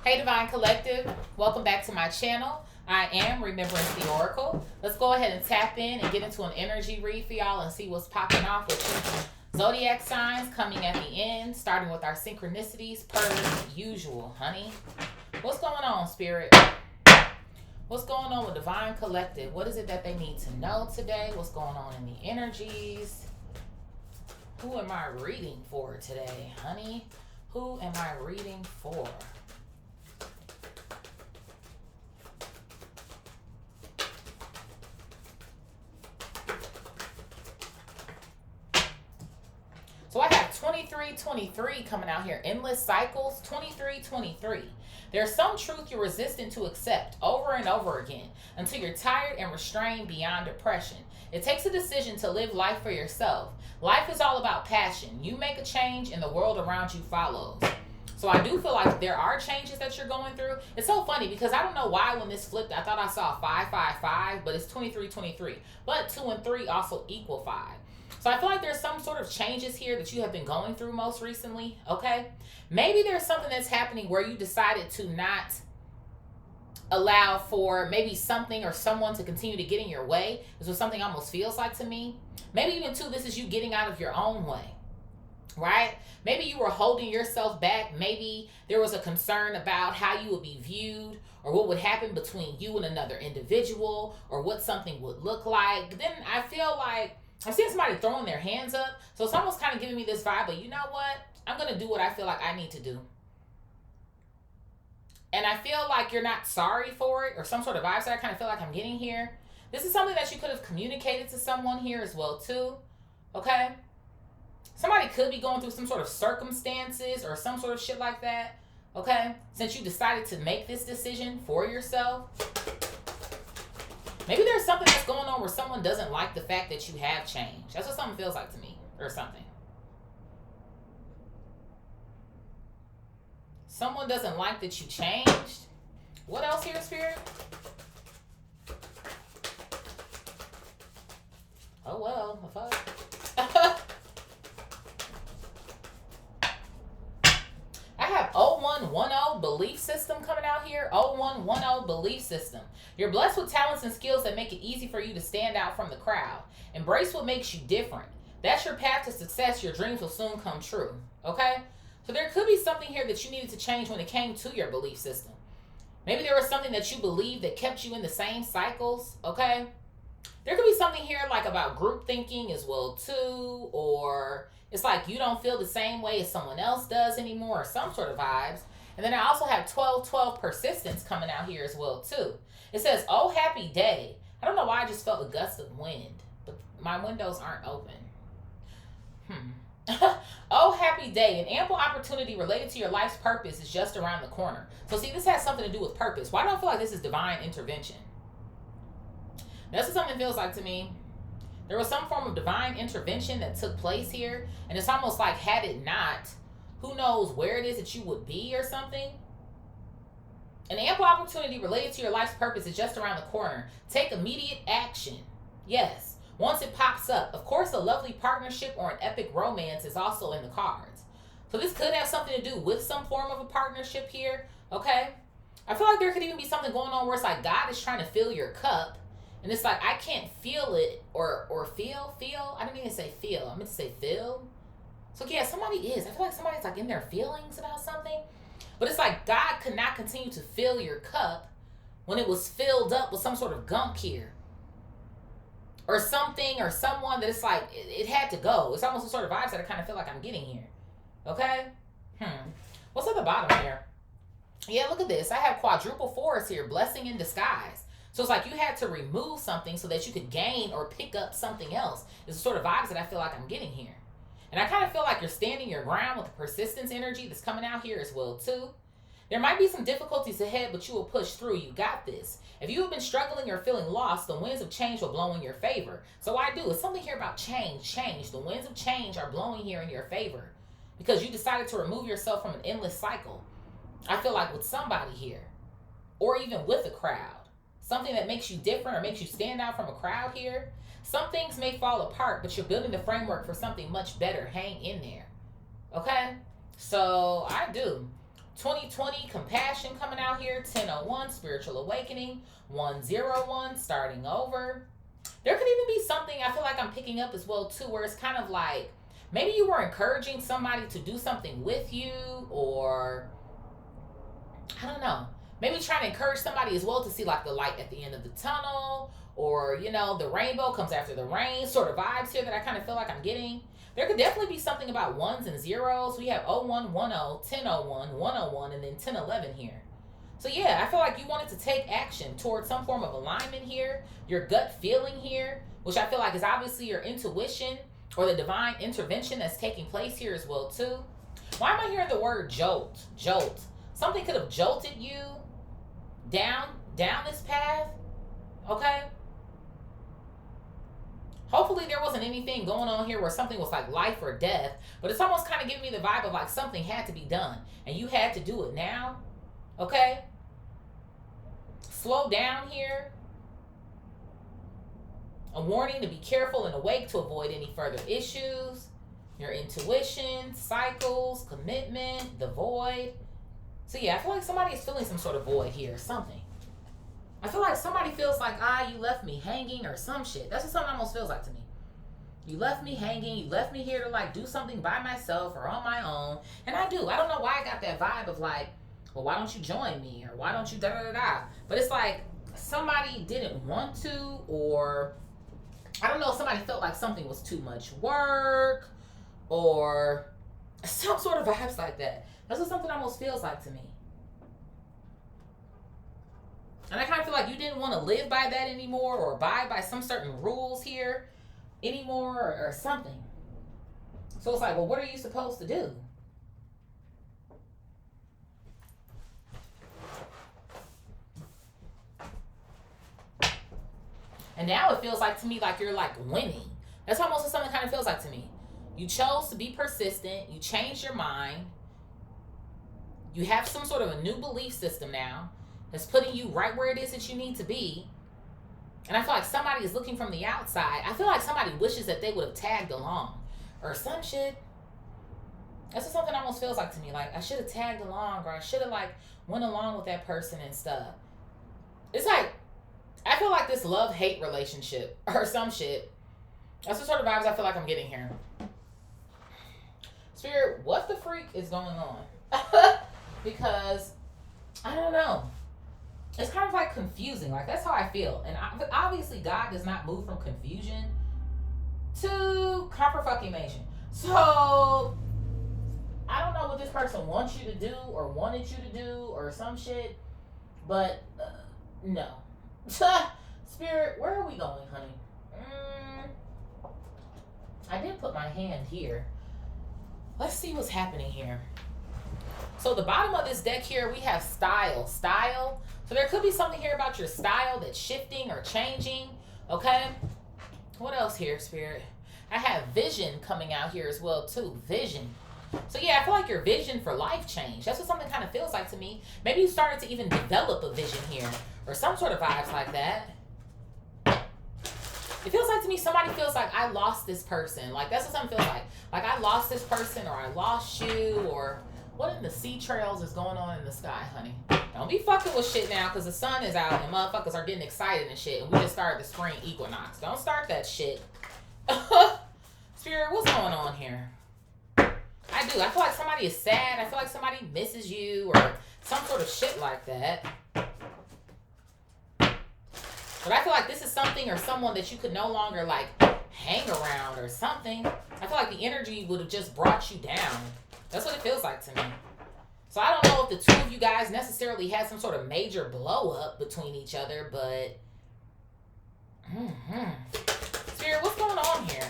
Hey Divine Collective, welcome back to my channel. I am Remembrance the Oracle. Let's go ahead and tap in and get into an energy read for y'all and see what's popping off with you. Zodiac signs coming at the end, starting with our synchronicities per usual, honey. What's going on, Spirit? What's going on with Divine Collective? What is it that they need to know today? What's going on in the energies? Who am I reading for today, honey? Who am I reading for? So I have 2323 coming out here. Endless cycles, 2323. There's some truth you're resistant to accept over and over again until you're tired and restrained beyond depression. It takes a decision to live life for yourself. Life is all about passion. You make a change and the world around you follows. So I do feel like there are changes that you're going through. It's so funny because I don't know why when this flipped, I thought I saw 555, but it's 2323. But 2 and 3 also equal 5. So I feel like there's some sort of changes here that you have been going through most recently, okay? Maybe there's something that's happening where you decided to not allow for maybe something or someone to continue to get in your way. This is what something almost feels like to me. Maybe even too, this is you getting out of your own way, right? Maybe you were holding yourself back. Maybe there was a concern about how you would be viewed or what would happen between you and another individual or what something would look like. But then I feel like I'm seeing somebody throwing their hands up. So it's almost kind of giving me this vibe, but you know what? I'm going to do what I feel like I need to do. And I feel like you're not sorry for it or some sort of vibe. So I kind of feel like I'm getting here. This is something that you could have communicated to someone here as well too. Okay? Somebody could be going through some sort of circumstances or some sort of shit like that. Okay? Since you decided to make this decision for yourself. Maybe there's something that's going on where someone doesn't like the fact that you have changed. That's what something feels like to me. Or something. Someone doesn't like that you changed. What else here, Spirit? Oh, well. The fuck? I have 0110 belief system coming out here. 0110 belief system. You're blessed with talents and skills that make it easy for you to stand out from the crowd. Embrace what makes you different. That's your path to success. Your dreams will soon come true. Okay? So there could be something here that you needed to change when it came to your belief system. Maybe there was something that you believed that kept you in the same cycles. Okay? There could be something here like about group thinking as well too. Or it's like you don't feel the same way as someone else does anymore. Or some sort of vibes. And then I also have 1212 persistence coming out here as well too. It says, oh, happy day. I don't know why I just felt a gust of wind, but my windows aren't open. Oh, happy day. An ample opportunity related to your life's purpose is just around the corner. So see, this has something to do with purpose. Why do I feel like this is divine intervention? That's what something feels like to me. There was some form of divine intervention that took place here. And it's almost like had it not, who knows where it is that you would be or something. An ample opportunity related to your life's purpose is just around the corner. Take immediate action. Yes. Once it pops up. Of course, a lovely partnership or an epic romance is also in the cards. So this could have something to do with some form of a partnership here. Okay? I feel like there could even be something going on where it's like God is trying to fill your cup. And it's like, I can't feel it or feel. I didn't even say feel. I meant to say feel. So yeah, somebody is. I feel like somebody's like in their feelings about something. But it's like God could not continue to fill your cup when it was filled up with some sort of gunk here. Or something or someone that it's like, it had to go. It's almost the sort of vibes that I kind of feel like I'm getting here. Okay? What's at the bottom here? Yeah, look at this. I have quadruple fours here. Blessing in disguise. So it's like you had to remove something so that you could gain or pick up something else. It's the sort of vibes that I feel like I'm getting here. And I kind of feel like you're standing your ground with the persistence energy that's coming out here as well too. There might be some difficulties ahead, but you will push through. You got this. If you have been struggling or feeling lost, the winds of change will blow in your favor. So I do. It's something here about change. The winds of change are blowing here in your favor because you decided to remove yourself from an endless cycle. I feel like with somebody here or even with a crowd, something that makes you different or makes you stand out from a crowd here. Some things may fall apart, but you're building the framework for something much better. Hang in there. Okay? So I do. 2020, compassion coming out here. 1001, spiritual awakening. 101, starting over. There could even be something I feel like I'm picking up as well too, where it's kind of like maybe you were encouraging somebody to do something with you, or I don't know, maybe trying to encourage somebody as well to see like the light at the end of the tunnel, or you know, the rainbow comes after the rain sort of vibes here that I kind of feel like I'm getting. There could definitely be something about ones and zeros. We have 01, 10, 1001, 101, and then 1011 here. So yeah, I feel like you wanted to take action towards some form of alignment here, your gut feeling here, which I feel like is obviously your intuition or the divine intervention that's taking place here as well too. Why am I hearing the word jolt? Jolt. Something could have jolted you down this path, okay? Hopefully there wasn't anything going on here where something was like life or death, but it's almost kind of giving me the vibe of like something had to be done and you had to do it now, okay? Slow down here. A warning to be careful and awake to avoid any further issues. Your intuition, cycles, commitment, the void. So yeah, I feel like somebody is feeling some sort of void here, something. I feel like somebody feels like, you left me hanging or some shit. That's what something almost feels like to me. You left me hanging. You left me here to like do something by myself or on my own. And I do. I don't know why I got that vibe of like, well, why don't you join me? Or why don't you da-da-da-da? But it's like somebody didn't want to, or I don't know, somebody felt like something was too much work or some sort of vibes like that. That's what something almost feels like to me. And I kind of feel like you didn't want to live by that anymore or abide by some certain rules here anymore or something. So it's like, well, what are you supposed to do? And now it feels like to me like you're like winning. That's almost what something kind of feels like to me. You chose to be persistent. You changed your mind. You have some sort of a new belief system now that's putting you right where it is that you need to be. And I feel like somebody is looking from the outside. I feel like somebody wishes that they would have tagged along or some shit. That's what something almost feels like to me. Like I should have tagged along, or I should have like went along with that person and stuff. It's like, I feel like this love-hate relationship or some shit. That's the sort of vibes I feel like I'm getting here. Spirit, what the freak is going on? Because, I don't know. It's kind of like confusing. Like, that's how I feel. And obviously, God does not move from confusion to confirmation. So, I don't know what this person wants you to do or wanted you to do or some shit. But, no. Spirit, where are we going, honey? I did put my hand here. Let's see what's happening here. So the bottom of this deck here, we have style. So there could be something here about your style that's shifting or changing. Okay. What else here, Spirit? I have vision coming out here as well too. Vision. So yeah, I feel like your vision for life changed. That's what something kind of feels like to me. Maybe you started to even develop a vision here or some sort of vibes like that. It feels like to me somebody feels like I lost this person. Like that's what something feels like. Like I lost this person, or I lost you, or what in the sea trails is going on in the sky, honey? Don't be fucking with shit now, because the sun is out and motherfuckers are getting excited and shit, and we just started the spring equinox. Don't start that shit. Spirit, what's going on here? I do. I feel like somebody is sad. I feel like somebody misses you or some sort of shit like that. But I feel like this is something or someone that you could no longer like hang around or something. I feel like the energy would have just brought you down. That's what it feels like to me. So I don't know if the two of you guys necessarily had some sort of major blow up between each other, but Spirit, what's going on here?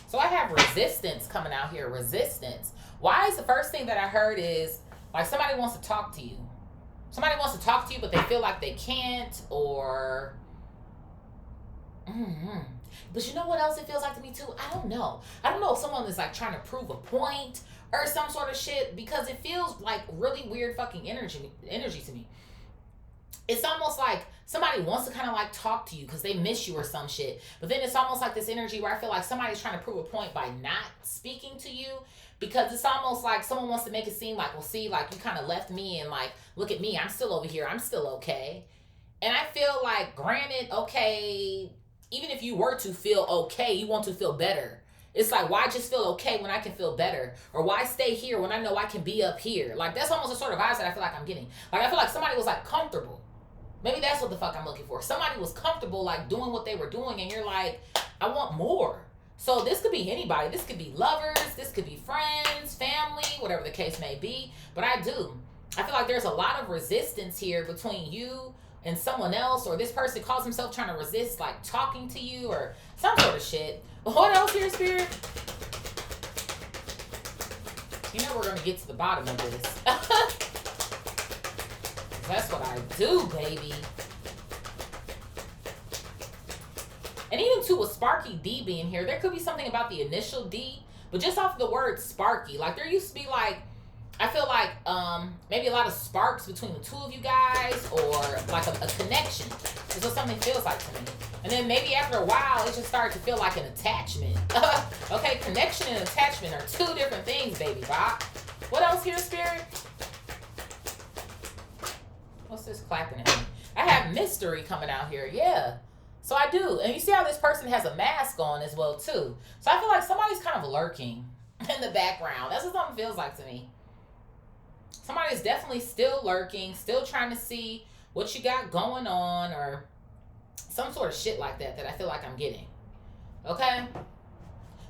So I have resistance coming out here. Resistance. Why is the first thing that I heard is like somebody wants to talk to you. Somebody wants to talk to you, but they feel like they can't, or But you know what else it feels like to me too? I don't know. I don't know if someone is like trying to prove a point or some sort of shit, because it feels like really weird fucking energy to me. It's almost like somebody wants to kind of like talk to you because they miss you or some shit. But then it's almost like this energy where I feel like somebody's trying to prove a point by not speaking to you, because it's almost like someone wants to make it seem like, well, see, like you kind of left me and like, look at me, I'm still over here, I'm still okay. And I feel like, granted, okay, even if you were to feel okay, you want to feel better. It's like, why just feel okay when I can feel better? Or why stay here when I know I can be up here? Like, that's almost the sort of vibes that I feel like I'm getting. Like, I feel like somebody was like comfortable. Maybe that's what the fuck I'm looking for. Somebody was comfortable like doing what they were doing, and you're like, I want more. So this could be anybody. This could be lovers. This could be friends, family, whatever the case may be. But I feel like there's a lot of resistance here between you and someone else, or this person calls himself trying to resist like talking to you or some sort of shit. What else here, Spirit? You know we're going to get to the bottom of this. That's what I do, baby. And even too, with Sparky D being here, there could be something about the initial D, but just off the word Sparky, like there used to be like, I feel like maybe a lot of sparks between the two of you guys, or like a connection. That's what something feels like to me. And then maybe after a while, it just started to feel like an attachment. Okay, connection and attachment are two different things, baby bop. What else here, Spirit? What's this clapping at me? I have mystery coming out here, yeah. So I do. And you see how this person has a mask on as well, too. So I feel like somebody's kind of lurking in the background. That's what something feels like to me. Somebody is definitely still lurking, still trying to see what you got going on, or some sort of shit like that I feel like I'm getting. Okay?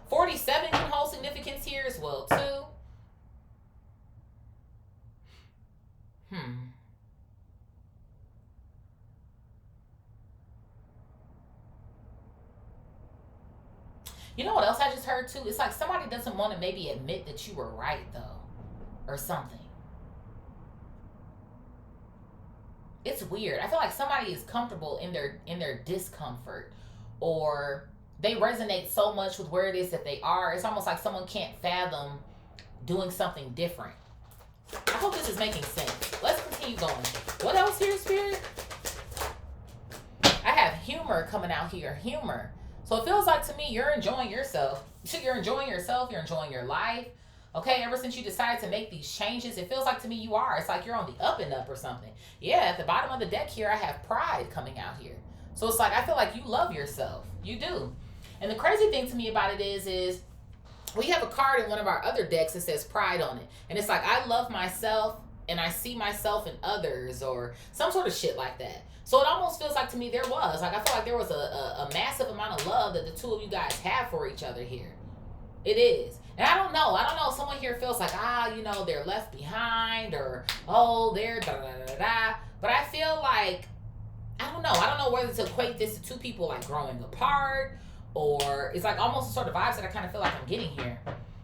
47 can hold significance here as well, too. You know what else I just heard, too? It's like somebody doesn't want to maybe admit that you were right, though, or something. It's weird. I feel like somebody is comfortable in their discomfort, or they resonate so much with where it is that they are. It's almost like someone can't fathom doing something different. I hope this is making sense. Let's continue going. What else here, Spirit? I have humor coming out here. Humor. So it feels like to me you're enjoying yourself. You're enjoying yourself. You're enjoying your life. Okay, ever since you decided to make these changes, it feels like to me you are. It's like you're on the up and up or something. Yeah, at the bottom of the deck here, I have pride coming out here. So it's like I feel like you love yourself. You do. And the crazy thing to me about it is we have a card in one of our other decks that says pride on it. And it's like, I love myself and I see myself in others, or some sort of shit like that. So it almost feels like to me there was. Like I feel like there was a massive amount of love that the two of you guys have for each other here. It is. And I don't know. Someone here feels like, they're left behind, or, they're da-da-da-da-da. But I feel like, I don't know whether to equate this to two people like growing apart, or it's like almost the sort of vibes that I kind of feel like I'm getting here.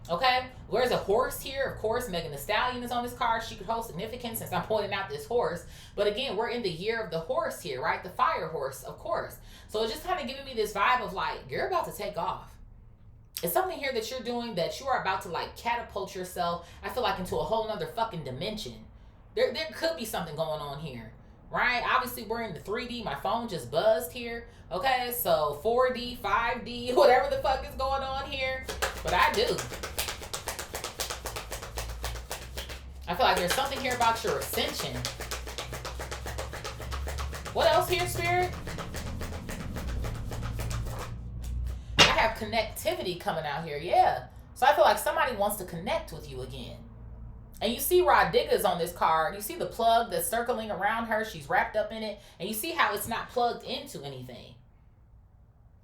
Okay? Where's a horse here? Of course, Megan Thee Stallion is on this card. She could hold significance since I'm pointing out this horse. But again, we're in the year of the horse here, right? The fire horse, of course. So it's just kind of giving me this vibe of like, you're about to take off. It's something here that you're doing that you are about to like catapult yourself, I feel like, into a whole nother fucking dimension. There could be something going on here, right? Obviously, we're in the 3D. My phone just buzzed here. Okay, so 4D, 5D, whatever the fuck is going on here. But I do. I feel like there's something here about your ascension. What else here, Spirit? I have connectivity coming out here, yeah. So I feel like somebody wants to connect with you again. And you see Rod Digga's on this card. You see the plug that's circling around her. She's wrapped up in it. And you see how it's not plugged into anything.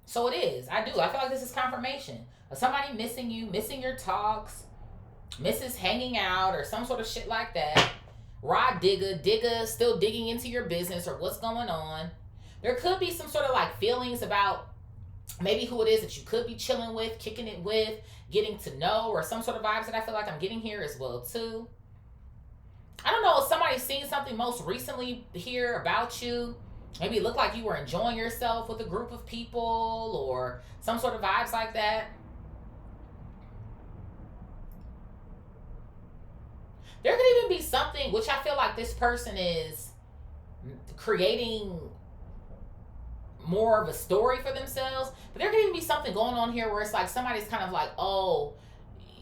So it is. I do. I feel like this is confirmation of somebody missing you, missing your talks, misses hanging out, or some sort of shit like that. Rod Digga still digging into your business or what's going on. There could be some sort of like feelings about maybe who it is that you could be chilling with, kicking it with, getting to know, or some sort of vibes that I feel like I'm getting here as well too. I don't know if somebody's seen something most recently here about you. Maybe it looked like you were enjoying yourself with a group of people, or some sort of vibes like that. There could even be something which I feel like this person is creating more of a story for themselves. But there could even be something going on here where it's like somebody's kind of like, oh,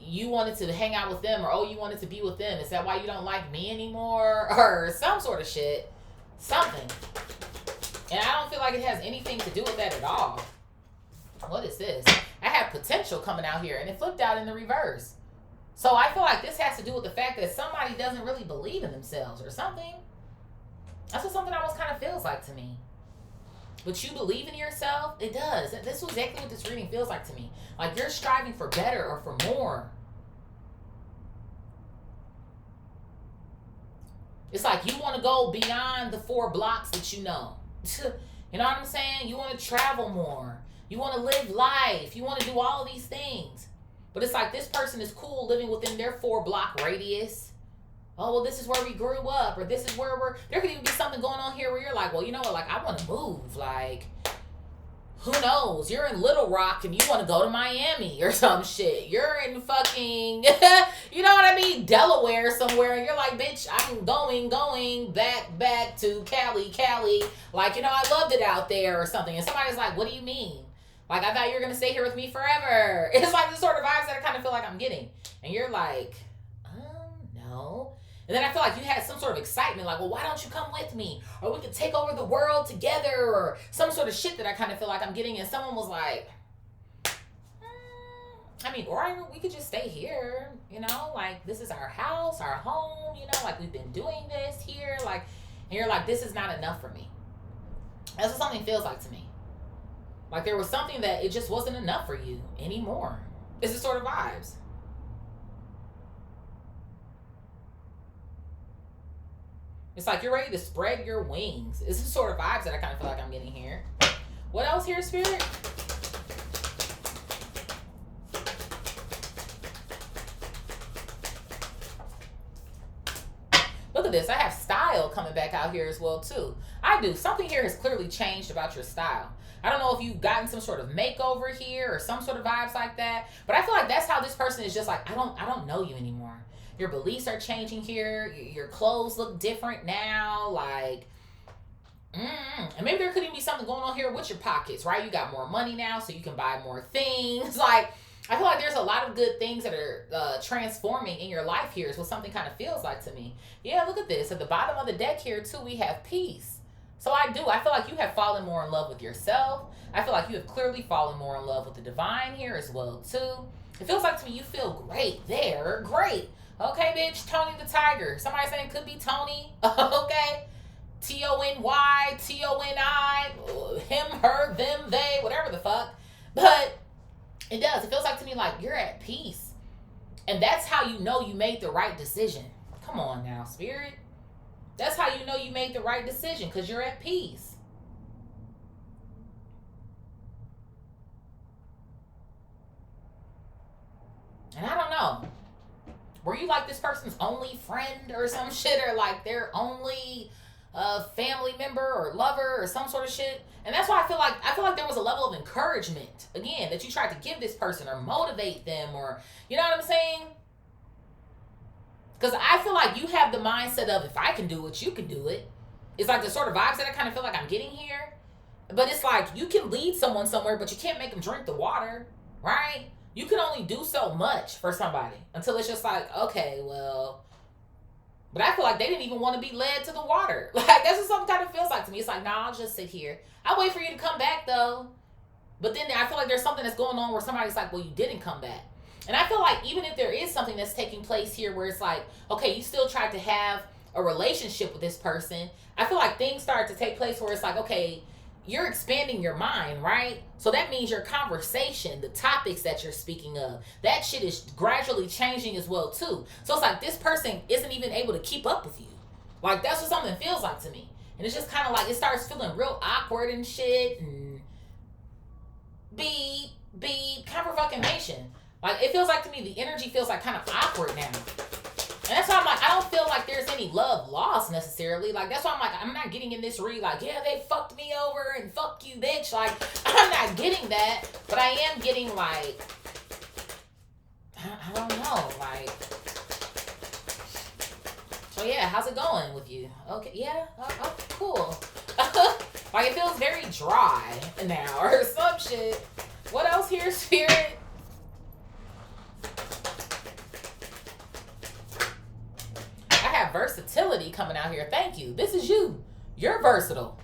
you wanted to hang out with them, or oh, you wanted to be with them. Is that why you don't like me anymore? Or some sort of shit. Something. And I don't feel like it has anything to do with that at all. What is this? I have potential coming out here, and it flipped out in the reverse. So I feel like this has to do with the fact that somebody doesn't really believe in themselves or something. That's what something almost kind of feels like to me. But you believe in yourself? It does. This is exactly what this reading feels like to me. Like you're striving for better or for more. It's like you want to go beyond the 4 blocks that you know. You know what I'm saying? You want to travel more. You want to live life. You want to do all of these things. But it's like this person is cool living within their 4-block radius. Oh, well, this is where we grew up, or this is where there could even be something going on here where you're like, well, you know what, like, I want to move. Like, who knows? You're in Little Rock and you want to go to Miami or some shit. You're in fucking, you know what I mean? Delaware somewhere. And you're like, bitch, I'm going back to Cali. Like, you know, I loved it out there or something. And somebody's like, what do you mean? Like, I thought you were going to stay here with me forever. It's like the sort of vibes that I kind of feel like I'm getting. And you're like, no. And then I feel like you had some sort of excitement, like, well, why don't you come with me? Or we could take over the world together, or some sort of shit that I kind of feel like I'm getting. And someone was like, I mean, or we could just stay here, you know? Like, this is our house, our home, you know? Like, we've been doing this here. Like, and you're like, this is not enough for me. That's what something feels like to me. Like, there was something that it just wasn't enough for you anymore. It's the sort of vibes. It's like you're ready to spread your wings. It's the sort of vibes that I kind of feel like I'm getting here. What else here, Spirit? Look at this. I have style coming back out here as well, too. I do. Something here has clearly changed about your style. I don't know if you've gotten some sort of makeover here or some sort of vibes like that. But I feel like that's how this person is just like, I don't know you anymore. Your beliefs are changing here. Your clothes look different now. Like, and maybe there could even be something going on here with your pockets, right? You got more money now, so you can buy more things. Like, I feel like there's a lot of good things that are transforming in your life here is what something kind of feels like to me. Yeah, look at this. At the bottom of the deck here, too, we have peace. So I feel like you have fallen more in love with yourself. I feel like you have clearly fallen more in love with the divine here as well, too. It feels like to me you feel great there. Great. Okay, bitch, Tony the Tiger. Somebody saying it could be Tony. Okay. Tony, Toni, him, her, them, they, whatever the fuck. But it does. It feels like to me like you're at peace. And that's how you know you made the right decision. Come on now, Spirit. That's how you know you made the right decision, because you're at peace. And I don't know. Were you like this person's only friend or some shit, or like their only family member or lover or some sort of shit? And that's why I feel like there was a level of encouragement, again, that you tried to give this person or motivate them, or, you know what I'm saying? Because I feel like you have the mindset of, if I can do it, you can do it. It's like the sort of vibes that I kind of feel like I'm getting here. But it's like you can lead someone somewhere, but you can't make them drink the water, right? You can only do so much for somebody until it's just like, okay, well. But I feel like they didn't even want to be led to the water. Like, that's what something kind of feels like to me. It's like, nah, I'll just sit here. I'll wait for you to come back, though. But then I feel like there's something that's going on where somebody's like, well, you didn't come back. And I feel like even if there is something that's taking place here where it's like, okay, you still tried to have a relationship with this person, I feel like things start to take place where it's like, okay, you're expanding your mind, right? So that means your conversation, the topics that you're speaking of, that shit is gradually changing as well, too. So it's like this person isn't even able to keep up with you. Like, that's what something feels like to me. And it's just kind of like, it starts feeling real awkward and shit, and beep, confirmation. Like, it feels like to me, the energy feels like kind of awkward now. And that's why I'm like, I don't feel like there's any love lost necessarily. Like, that's why I'm like, I'm not getting in this read like, yeah, they fucked me over and fuck you, bitch. Like, I'm not getting that. But I am getting like, I don't know, like, so yeah, how's it going with you? Okay, yeah, oh, cool. Like, it feels very dry now or some shit. What else here, Spirit? I have versatility coming out here. Thank you. This is you. You're versatile.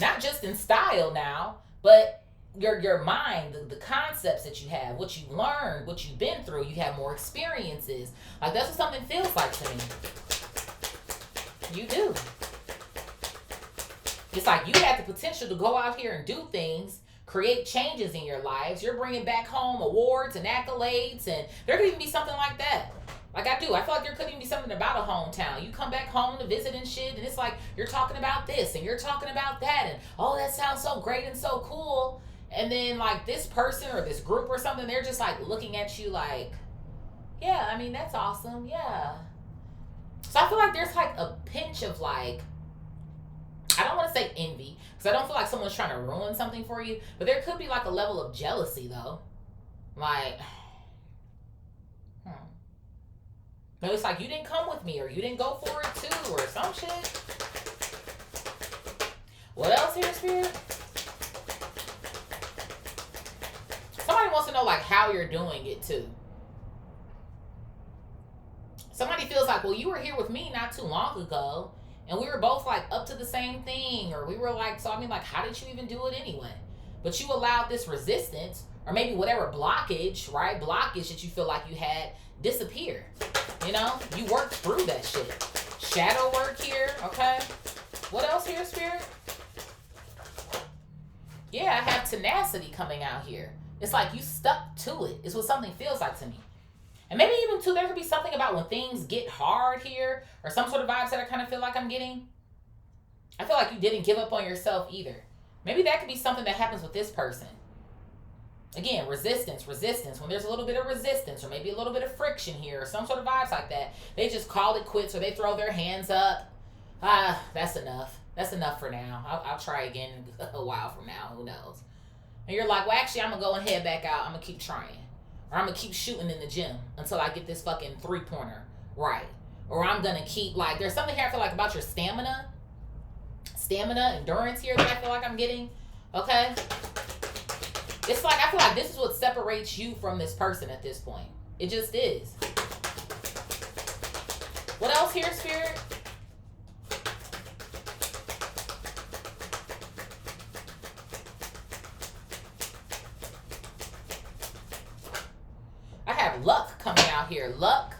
Not just in style now, but your mind, the concepts that you have, what you've learned, what you've been through. You have more experiences. Like, that's what something feels like to me. You do. It's like you have the potential to go out here and do things, create changes in your lives. You're bringing back home awards and accolades, and there could even be something like that. Like, I do. I feel like there could even be something about a hometown. You come back home to visit and shit, and it's like you're talking about this and you're talking about that, and oh, that sounds so great and so cool. And then, like, this person or this group or something, they're just like looking at you like, yeah, I mean, that's awesome. Yeah. So I feel like there's like a pinch of like, I don't want to say envy, because I don't feel like someone's trying to ruin something for you, but there could be like a level of jealousy though. Like, but it's like you didn't come with me, or you didn't go for it too, or some shit. What else here, Spirit? Somebody wants to know like how you're doing it too. Somebody feels like, well, you were here with me not too long ago, and we were both like up to the same thing, or we were like, so I mean, like, how did you even do it anyway? But you allowed this resistance, or maybe whatever blockage, right? Blockage that you feel like you had disappear. You know, you worked through that shit. Shadow work here, okay? What else here, Spirit? Yeah, I have tenacity coming out here. It's like you stuck to it. It's what something feels like to me. And maybe even too, there could be something about when things get hard here, or some sort of vibes that I kind of feel like I'm getting. I feel like you didn't give up on yourself either. Maybe that could be something that happens with this person. Again, resistance. When there's a little bit of resistance, or maybe a little bit of friction here, or some sort of vibes like that, they just call it quits, or they throw their hands up. That's enough. That's enough for now. I'll try again a while from now. Who knows? And you're like, well, actually, I'm going to go and head back out. I'm going to keep trying. Or I'm going to keep shooting in the gym until I get this fucking three-pointer right. Or I'm going to keep, like, there's something here I feel like about your stamina, endurance here that I feel like I'm getting. Okay? It's like, I feel like this is what separates you from this person at this point. It just is. What else here, Spirit? I have luck coming out here. Luck.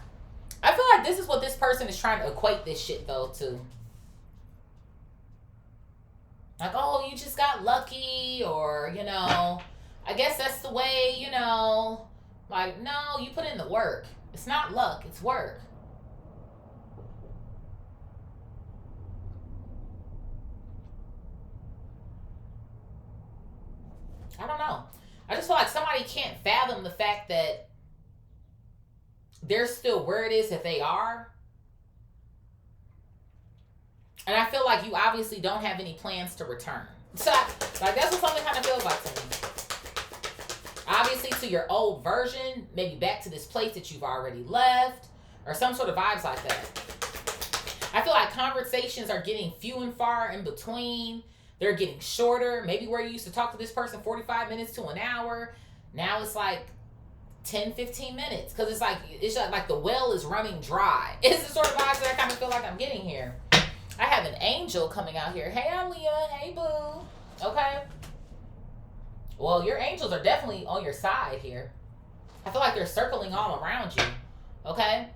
I feel like this is what this person is trying to equate this shit, though, to. Like, oh, you just got lucky, or, you know, I guess that's the way, you know. Like, no, you put in the work. It's not luck, it's work. I don't know. I just feel like somebody can't fathom the fact that they're still where it is that they are. And I feel like you obviously don't have any plans to return. So, like, that's what something kind of feels like to me. Obviously to your old version, maybe back to this place that you've already left, or some sort of vibes like that. I feel like conversations are getting few and far in between. They're getting shorter. Maybe where you used to talk to this person 45 minutes to an hour, now it's like 10, 15 minutes. Because it's like the well is running dry. It's the sort of vibes that I kind of feel like I'm getting here. I have an angel coming out here. Hey, Aaliyah. Hey, boo. Okay. Well, your angels are definitely on your side here. I feel like they're circling all around you. Okay?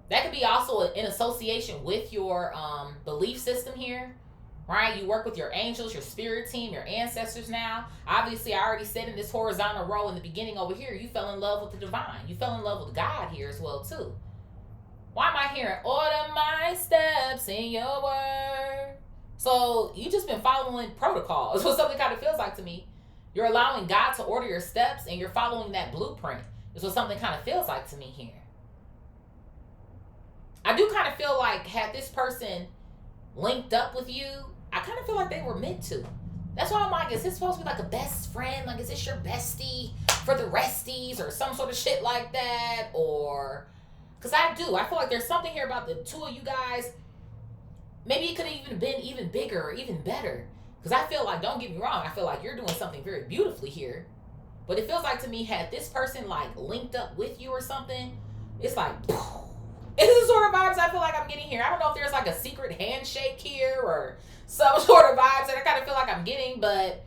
That could be also in association with your belief system here. Right? You work with your angels, your spirit team, your ancestors now. Obviously, I already said in this horizontal role in the beginning over here, you fell in love with the divine. You fell in love with God here as well, too. Why am I hearing, order my steps in your word? So, you just been following protocol. That's what something kind of feels like to me. You're allowing God to order your steps, and you're following that blueprint. That's what something kind of feels like to me here. I do kind of feel like, had this person linked up with you, I kind of feel like they were meant to. That's why I'm like, is this supposed to be like a best friend? Like, is this your bestie for the resties or some sort of shit like that? Or, because I feel like there's something here about the two of you guys. Maybe it could have even been even bigger or even better. Because I feel like, don't get me wrong, I feel like you're doing something very beautifully here. But it feels like to me, had this person like linked up with you or something, it's like, it's the sort of vibes I feel like I'm getting here. I don't know if there's like a secret handshake here or some sort of vibes that I kind of feel like I'm getting, but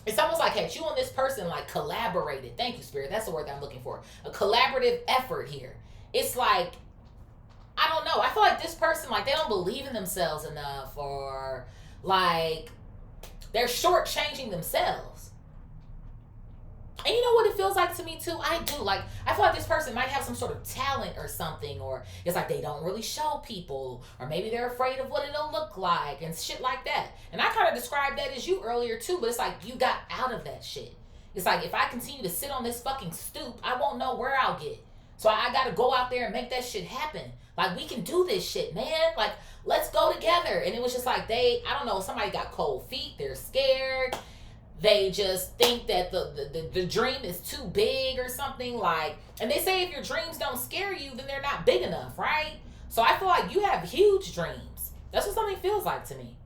it's almost like had you and this person like collaborated. Thank you, Spirit. That's the word that I'm looking for. A collaborative effort here. It's like, I don't know. I feel like this person, like, they don't believe in themselves enough, or like they're shortchanging themselves. And you know what it feels like to me too? I do. Like, I feel like this person might have some sort of talent or something, or it's like they don't really show people, or maybe they're afraid of what it'll look like and shit like that. And I kind of described that as you earlier too, but it's like you got out of that shit. It's like if I continue to sit on this fucking stoop, I won't know where I'll get. So I got to go out there and make that shit happen. Like, we can do this shit, man. Like, let's go together. And it was just like I don't know, somebody got cold feet. They're scared. They just think that the dream is too big or something. Like, and they say if your dreams don't scare you, then they're not big enough, right? So I feel like you have huge dreams. That's what something feels like to me.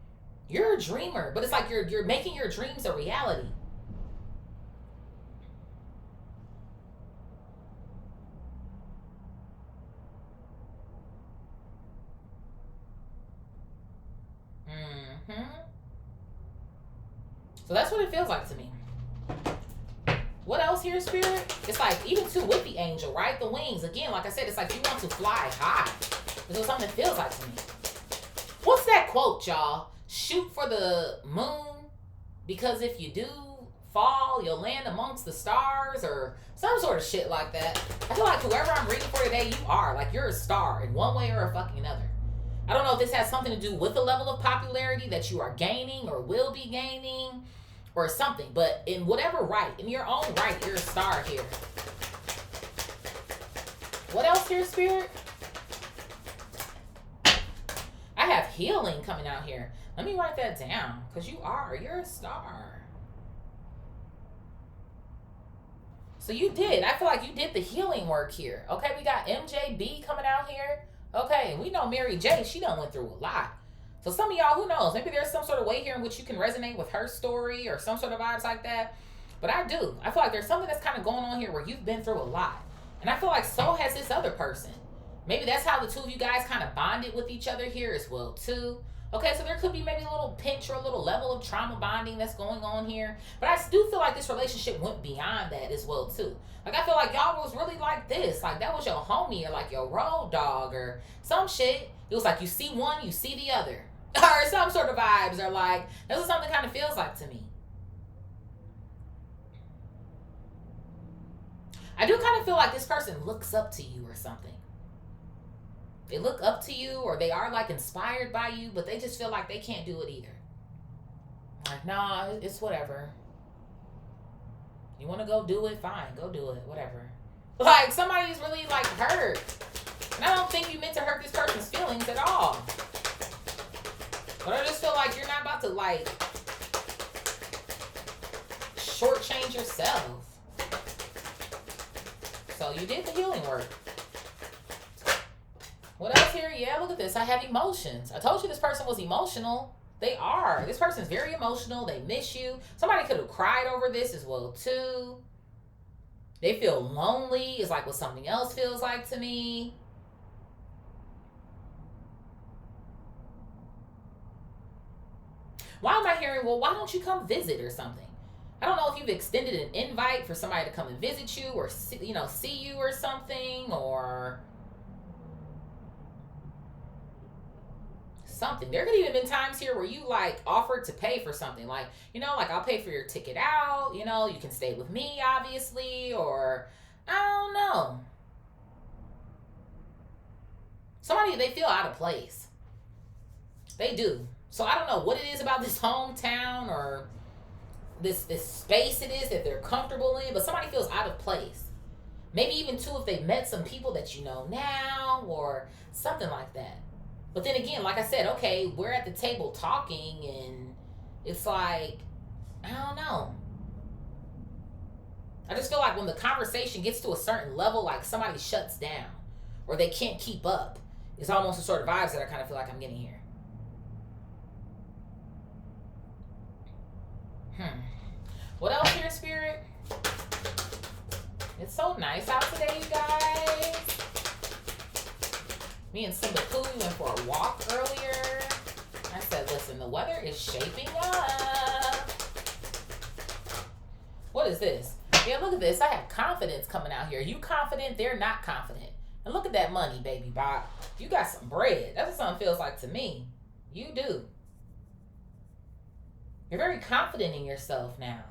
You're a dreamer, but it's like you're making your dreams a reality. So that's what it feels like to me. What else here, Spirit? It's like, even too with the angel, right? The wings. Again, like I said, it's like you want to fly high. This is something that feels like to me. What's that quote, y'all? Shoot for the moon, because if you do fall, you'll land amongst the stars, or some sort of shit like that. I feel like whoever I'm reading for today, you are. Like, you're a star in one way or a fucking another. I don't know if this has something to do with the level of popularity that you are gaining or will be gaining or something. But in whatever right, in your own right, you're a star here. What else here, Spirit? I have healing coming out here. Let me write that down, because you're a star. So you did. I feel like you did the healing work here. Okay, we got MJB coming out here. Okay, we know Mary J, she done went through a lot. So some of y'all, who knows, maybe there's some sort of way here in which you can resonate with her story or some sort of vibes like that. But I do. I feel like there's something that's kind of going on here where you've been through a lot. And I feel like so has this other person. Maybe that's how the two of you guys kind of bonded with each other here as well too. Okay, so there could be maybe a little pinch or a little level of trauma bonding that's going on here. But I do feel like this relationship went beyond that as well too. Like, I feel like y'all was really like this. Like, that was your homie or like your road dog or some shit. It was like you see one, you see the other. Or some sort of vibes, or like, that's what something kind of feels like to me. I do kind of feel like this person looks up to you or something. They look up to you, or they are like inspired by you, but they just feel like they can't do it either. Like, nah, it's whatever. You want to go do it? Fine, go do it, whatever. Like, somebody's really like hurt. And I don't think you meant to hurt this person's feelings at all. But I just feel like you're not about to like shortchange yourself. So you did the healing work. What else here? Yeah, look at this. I have emotions. I told you this person was emotional. They are. This person's very emotional. They miss you. Somebody could have cried over this as well too. They feel lonely. It's like what something else feels like to me. Why am I hearing, well, why don't you come visit or something? I don't know if you've extended an invite for somebody to come and visit you or, see you or something, or something. There could even been times here where you like offered to pay for something. Like, like, I'll pay for your ticket out. You can stay with me, obviously, or I don't know. Somebody, they feel out of place. They do. So I don't know what it is about this hometown or this space it is that they're comfortable in, but somebody feels out of place. Maybe even too if they met some people that you know now or something like that. But then again, like I said, okay, we're at the table talking and it's like, I don't know. I just feel like when the conversation gets to a certain level, like somebody shuts down or they can't keep up. It's almost the sort of vibes that I kind of feel like I'm getting here. It's so nice out today, you guys. Me and Simba Pooh went for a walk earlier. I said, listen, the weather is shaping up. What is this? Yeah, look at this. I have confidence coming out here. You confident? They're not confident. And look at that money, baby Bob. You got some bread. That's what something feels like to me. You do. You're very confident in yourself now.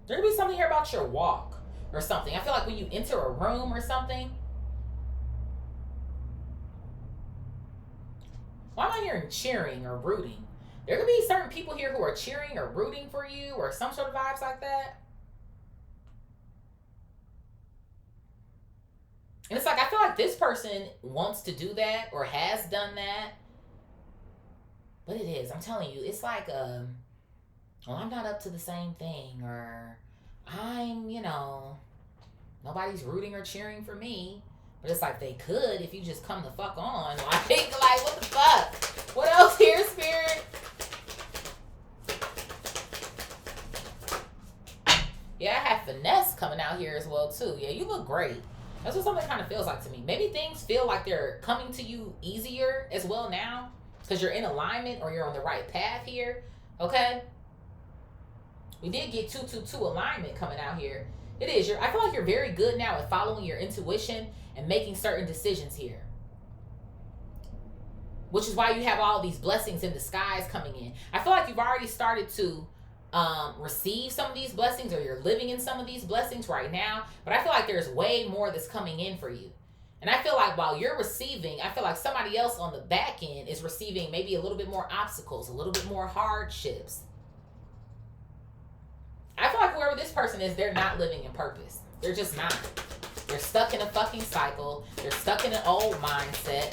There could be something here about your walk or something. I feel like when you enter a room or something. Why am I hearing cheering or rooting? There could be certain people here who are cheering or rooting for you or some sort of vibes like that. And it's like, I feel like this person wants to do that or has done that. But it is, I'm telling you, it's like, well, I'm not up to the same thing, or I'm, nobody's rooting or cheering for me. But it's like they could if you just come the fuck on. Like what the fuck? What else here, Spirit? Yeah, I have finesse coming out here as well, too. Yeah, you look great. That's what something kind of feels like to me. Maybe things feel like they're coming to you easier as well now because you're in alignment or you're on the right path here. Okay? We did get 222 alignment coming out here. It is. I feel like you're very good now at following your intuition and making certain decisions here. Which is why you have all these blessings in disguise coming in. I feel like you've already started to receive some of these blessings, or you're living in some of these blessings right now. But I feel like there's way more that's coming in for you. And I feel like while you're receiving, I feel like somebody else on the back end is receiving maybe a little bit more obstacles, a little bit more hardships. I feel like whoever this person is, they're not living in purpose. They're just not. They're stuck in a fucking cycle. They're stuck in an old mindset.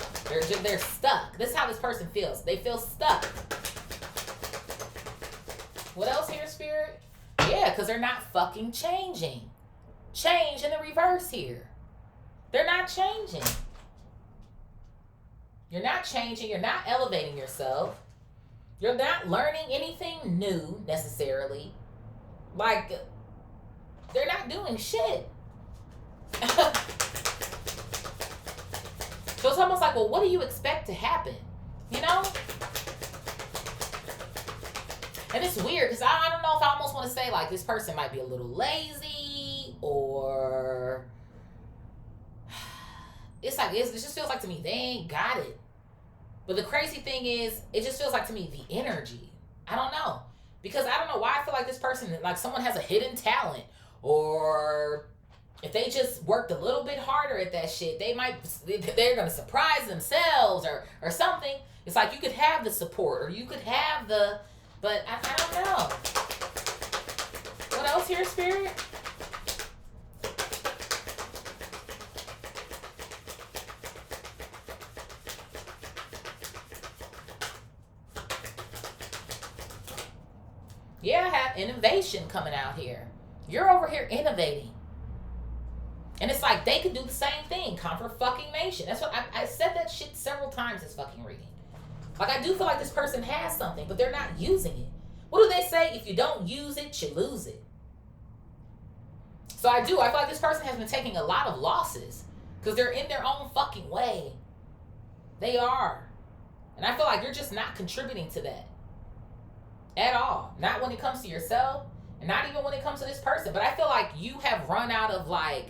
They're stuck. This is how this person feels. They feel stuck. What else here, Spirit? Yeah, because they're not fucking changing. Change in the reverse here. They're not changing. You're not changing. You're not elevating yourself. You're not learning anything new necessarily. Like, they're not doing shit. So it's almost like, well, what do you expect to happen? You know? And it's weird because I don't know if I almost want to say like this person might be a little lazy, or it's like, it just feels like to me they ain't got it. But the crazy thing is, it just feels like to me the energy. I don't know. Because I don't know why I feel like this person, like someone has a hidden talent, or if they just worked a little bit harder at that shit, they're going to surprise themselves or something. It's like you could have the support, or you could have the, but I don't know. What else here, Spirit? Yeah, I have innovation coming out here. You're over here innovating. And it's like they could do the same thing. Comfort fucking nation. That's what I said that shit several times this fucking reading. Like, I do feel like this person has something, but they're not using it. What do they say? If you don't use it, you lose it. So I feel like this person has been taking a lot of losses because they're in their own fucking way. They are. And I feel like you're just not contributing to that. At all. Not when it comes to yourself, and not even when it comes to this person. But I feel like you have run out of like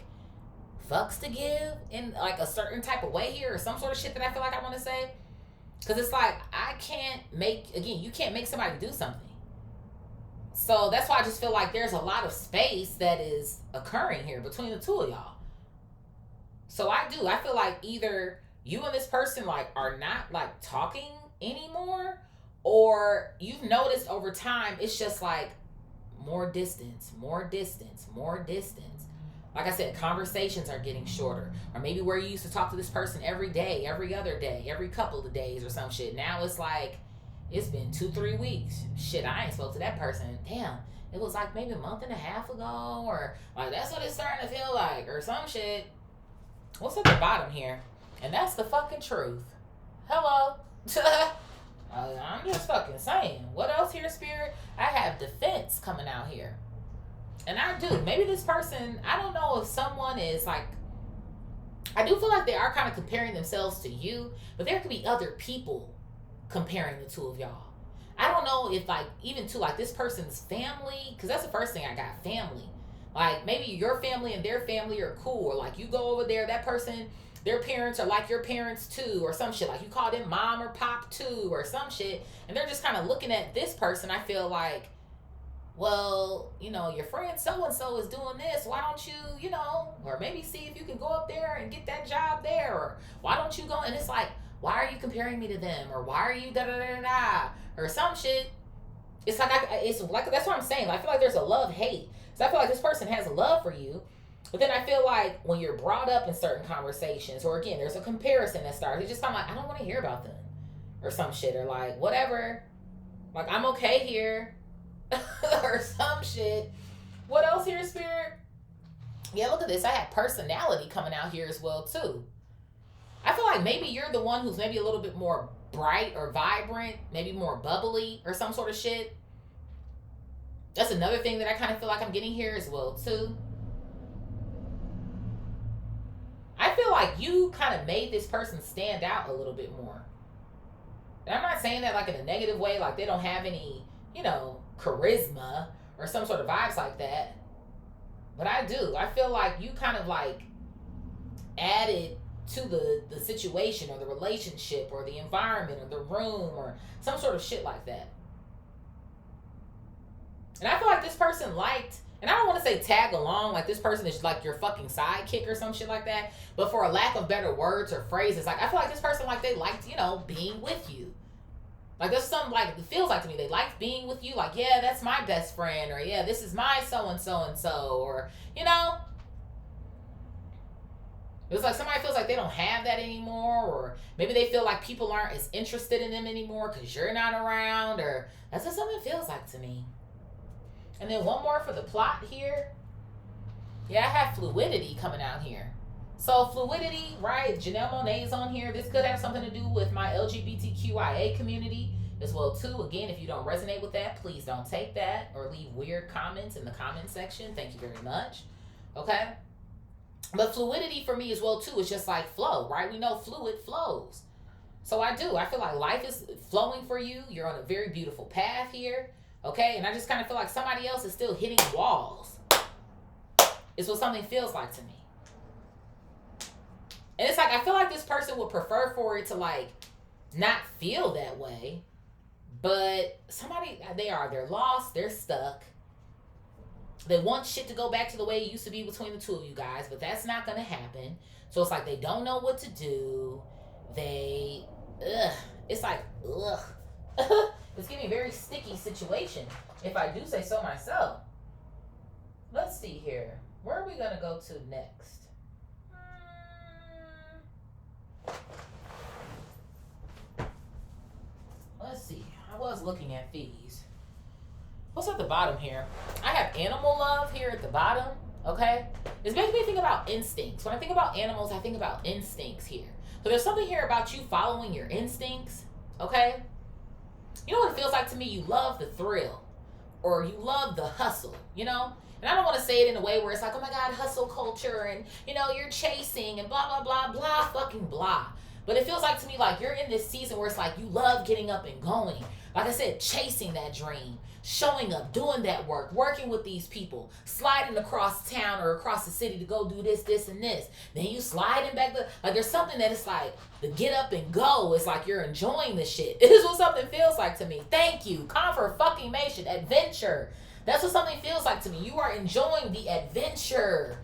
fucks to give in like a certain type of way here, or some sort of shit that I feel like I want to say. Because it's like, you can't make somebody do something. So that's why I just feel like there's a lot of space that is occurring here between the two of y'all. So I feel like either you and this person like are not like talking anymore, or you've noticed over time, it's just like more distance. Like I said, conversations are getting shorter. Or maybe where you used to talk to this person every day, every other day, every couple of days or some shit. Now it's like, it's been 2-3 weeks. Shit, I ain't spoke to that person. Damn, it was like maybe a month and a half ago. Or like, that's what it's starting to feel like. Or some shit. What's at the bottom here? And that's the fucking truth. Hello. I'm just fucking saying. What else here, Spirit? I have defense coming out here. And I do. Maybe this person, I don't know if someone is like, I do feel like they are kind of comparing themselves to you, but there could be other people comparing the two of y'all. I don't know if like, even to like this person's family, because that's the first thing I got, family. Like maybe your family and their family are cool, or like you go over there, that person, their parents are like your parents too, or some shit. Like you call them mom or pop too, or some shit. And they're just kind of looking at this person. I feel like, well, you know, your friend so-and-so is doing this. Why don't you, you know, or maybe see if you can go up there and get that job there. Or why don't you go? And it's like, why are you comparing me to them? Or why are you da-da-da-da-da? Or some shit. It's like, it's like, that's what I'm saying. I feel like there's a love-hate. So I feel like this person has a love for you. But then I feel like when you're brought up in certain conversations, or again, there's a comparison that starts, it's just kind of like, I don't want to hear about them. Or some shit. Or like, whatever. Like, I'm okay here. Or some shit. What else here, Spirit? Yeah, look at this. I had personality coming out here as well, too. I feel like maybe you're the one who's maybe a little bit more bright or vibrant, maybe more bubbly or some sort of shit. That's another thing that I kind of feel like I'm getting here as well, too. I feel like you kind of made this person stand out a little bit more. And I'm not saying that like in a negative way, like they don't have any, you know, charisma or some sort of vibes like that. But I do. I feel like you kind of like added to the situation or the relationship or the environment or the room or some sort of shit like that. And I feel like this person liked, and I don't want to say tag along, like this person is like your fucking sidekick or some shit like that, but for a lack of better words or phrases, like I feel like this person, like they liked, you know, being with you. Like there's something like, it feels like to me, they like being with you, like, yeah, that's my best friend, or yeah, this is my so-and-so, or, you know, it's like somebody feels like they don't have that anymore, or maybe they feel like people aren't as interested in them anymore because you're not around, or that's what something feels like to me. And then one more for the plot here. Yeah, I have fluidity coming out here. So fluidity, right? Janelle Monáe's on here. This could have something to do with my LGBTQIA community as well too. Again, if you don't resonate with that, please don't take that or leave weird comments in the comment section. Thank you very much. Okay? But fluidity for me as well too is just like flow, right? We know fluid flows. So I do. I feel like life is flowing for you. You're on a very beautiful path here. Okay? And I just kind of feel like somebody else is still hitting walls. It's what something feels like to me. And it's like, I feel like this person would prefer for it to like not feel that way. But somebody, they're lost, they're stuck. They want shit to go back to the way it used to be between the two of you guys, but that's not going to happen. So it's like they don't know what to do. It's like, it's giving me a very sticky situation, if I do say so myself. Let's see here. Where are we going to go to next? Let's see. I was looking at these. What's at the bottom here? I have animal love here at the bottom. Okay? It's making me think about instincts. When I think about animals, I think about instincts here. So there's something here about you following your instincts. Okay? You know what it feels like to me? You love the thrill. Or you love the hustle. You know? And I don't want to say it in a way where it's like, oh my God, hustle culture. And, you know, you're chasing and blah, blah, blah, blah, fucking blah. But it feels like to me like you're in this season where it's like you love getting up and going. Like I said, chasing that dream, showing up, doing that work, working with these people, sliding across town or across the city to go do this, this, and this. Then you sliding back like there's something that it's like the get up and go. It's like you're enjoying the shit. This is what something feels like to me. Thank you. Confirmation. Adventure. That's what something feels like to me. You are enjoying the adventure.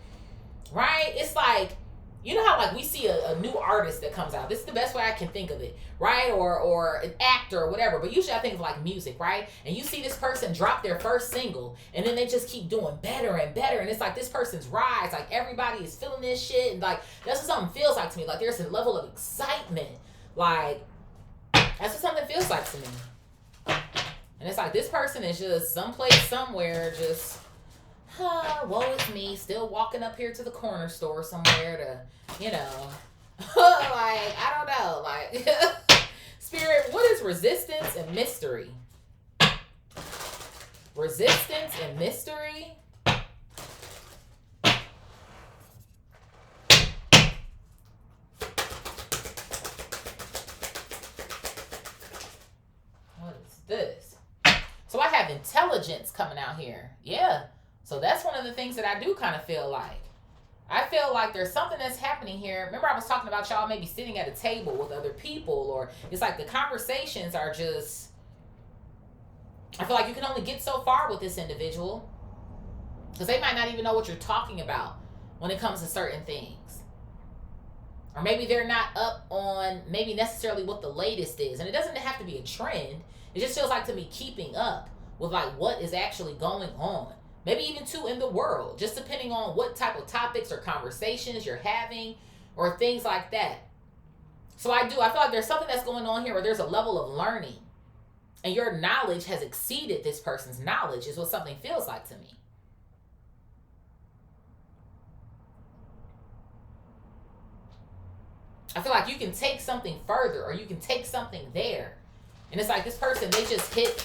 Right? It's like, you know how like we see a new artist that comes out. This is the best way I can think of it, right? Or an actor or whatever. But usually I think of like music, right? And you see this person drop their first single and then they just keep doing better and better. And it's like this person's rise. Like everybody is feeling this shit. And like that's what something feels like to me. Like there's a level of excitement. Like that's what something feels like to me. And it's like this person is just someplace, somewhere, just woe is me, still walking up here to the corner store somewhere to, you know, like, I don't know, like, Spirit, what is resistance and mystery? Resistance and mystery. What is this? So I have intelligence coming out here. Yeah. So that's one of the things that I do kind of feel like. I feel like there's something that's happening here. Remember I was talking about y'all maybe sitting at a table with other people, or it's like the conversations are just, I feel like you can only get so far with this individual because they might not even know what you're talking about when it comes to certain things. Or maybe they're not up on maybe necessarily what the latest is. And it doesn't have to be a trend. It just feels like to me keeping up with like what is actually going on. Maybe even too in the world, just depending on what type of topics or conversations you're having or things like that. So I feel like there's something that's going on here where there's a level of learning and your knowledge has exceeded this person's knowledge is what something feels like to me. I feel like you can take something further or you can take something there. And it's like this person, they just hit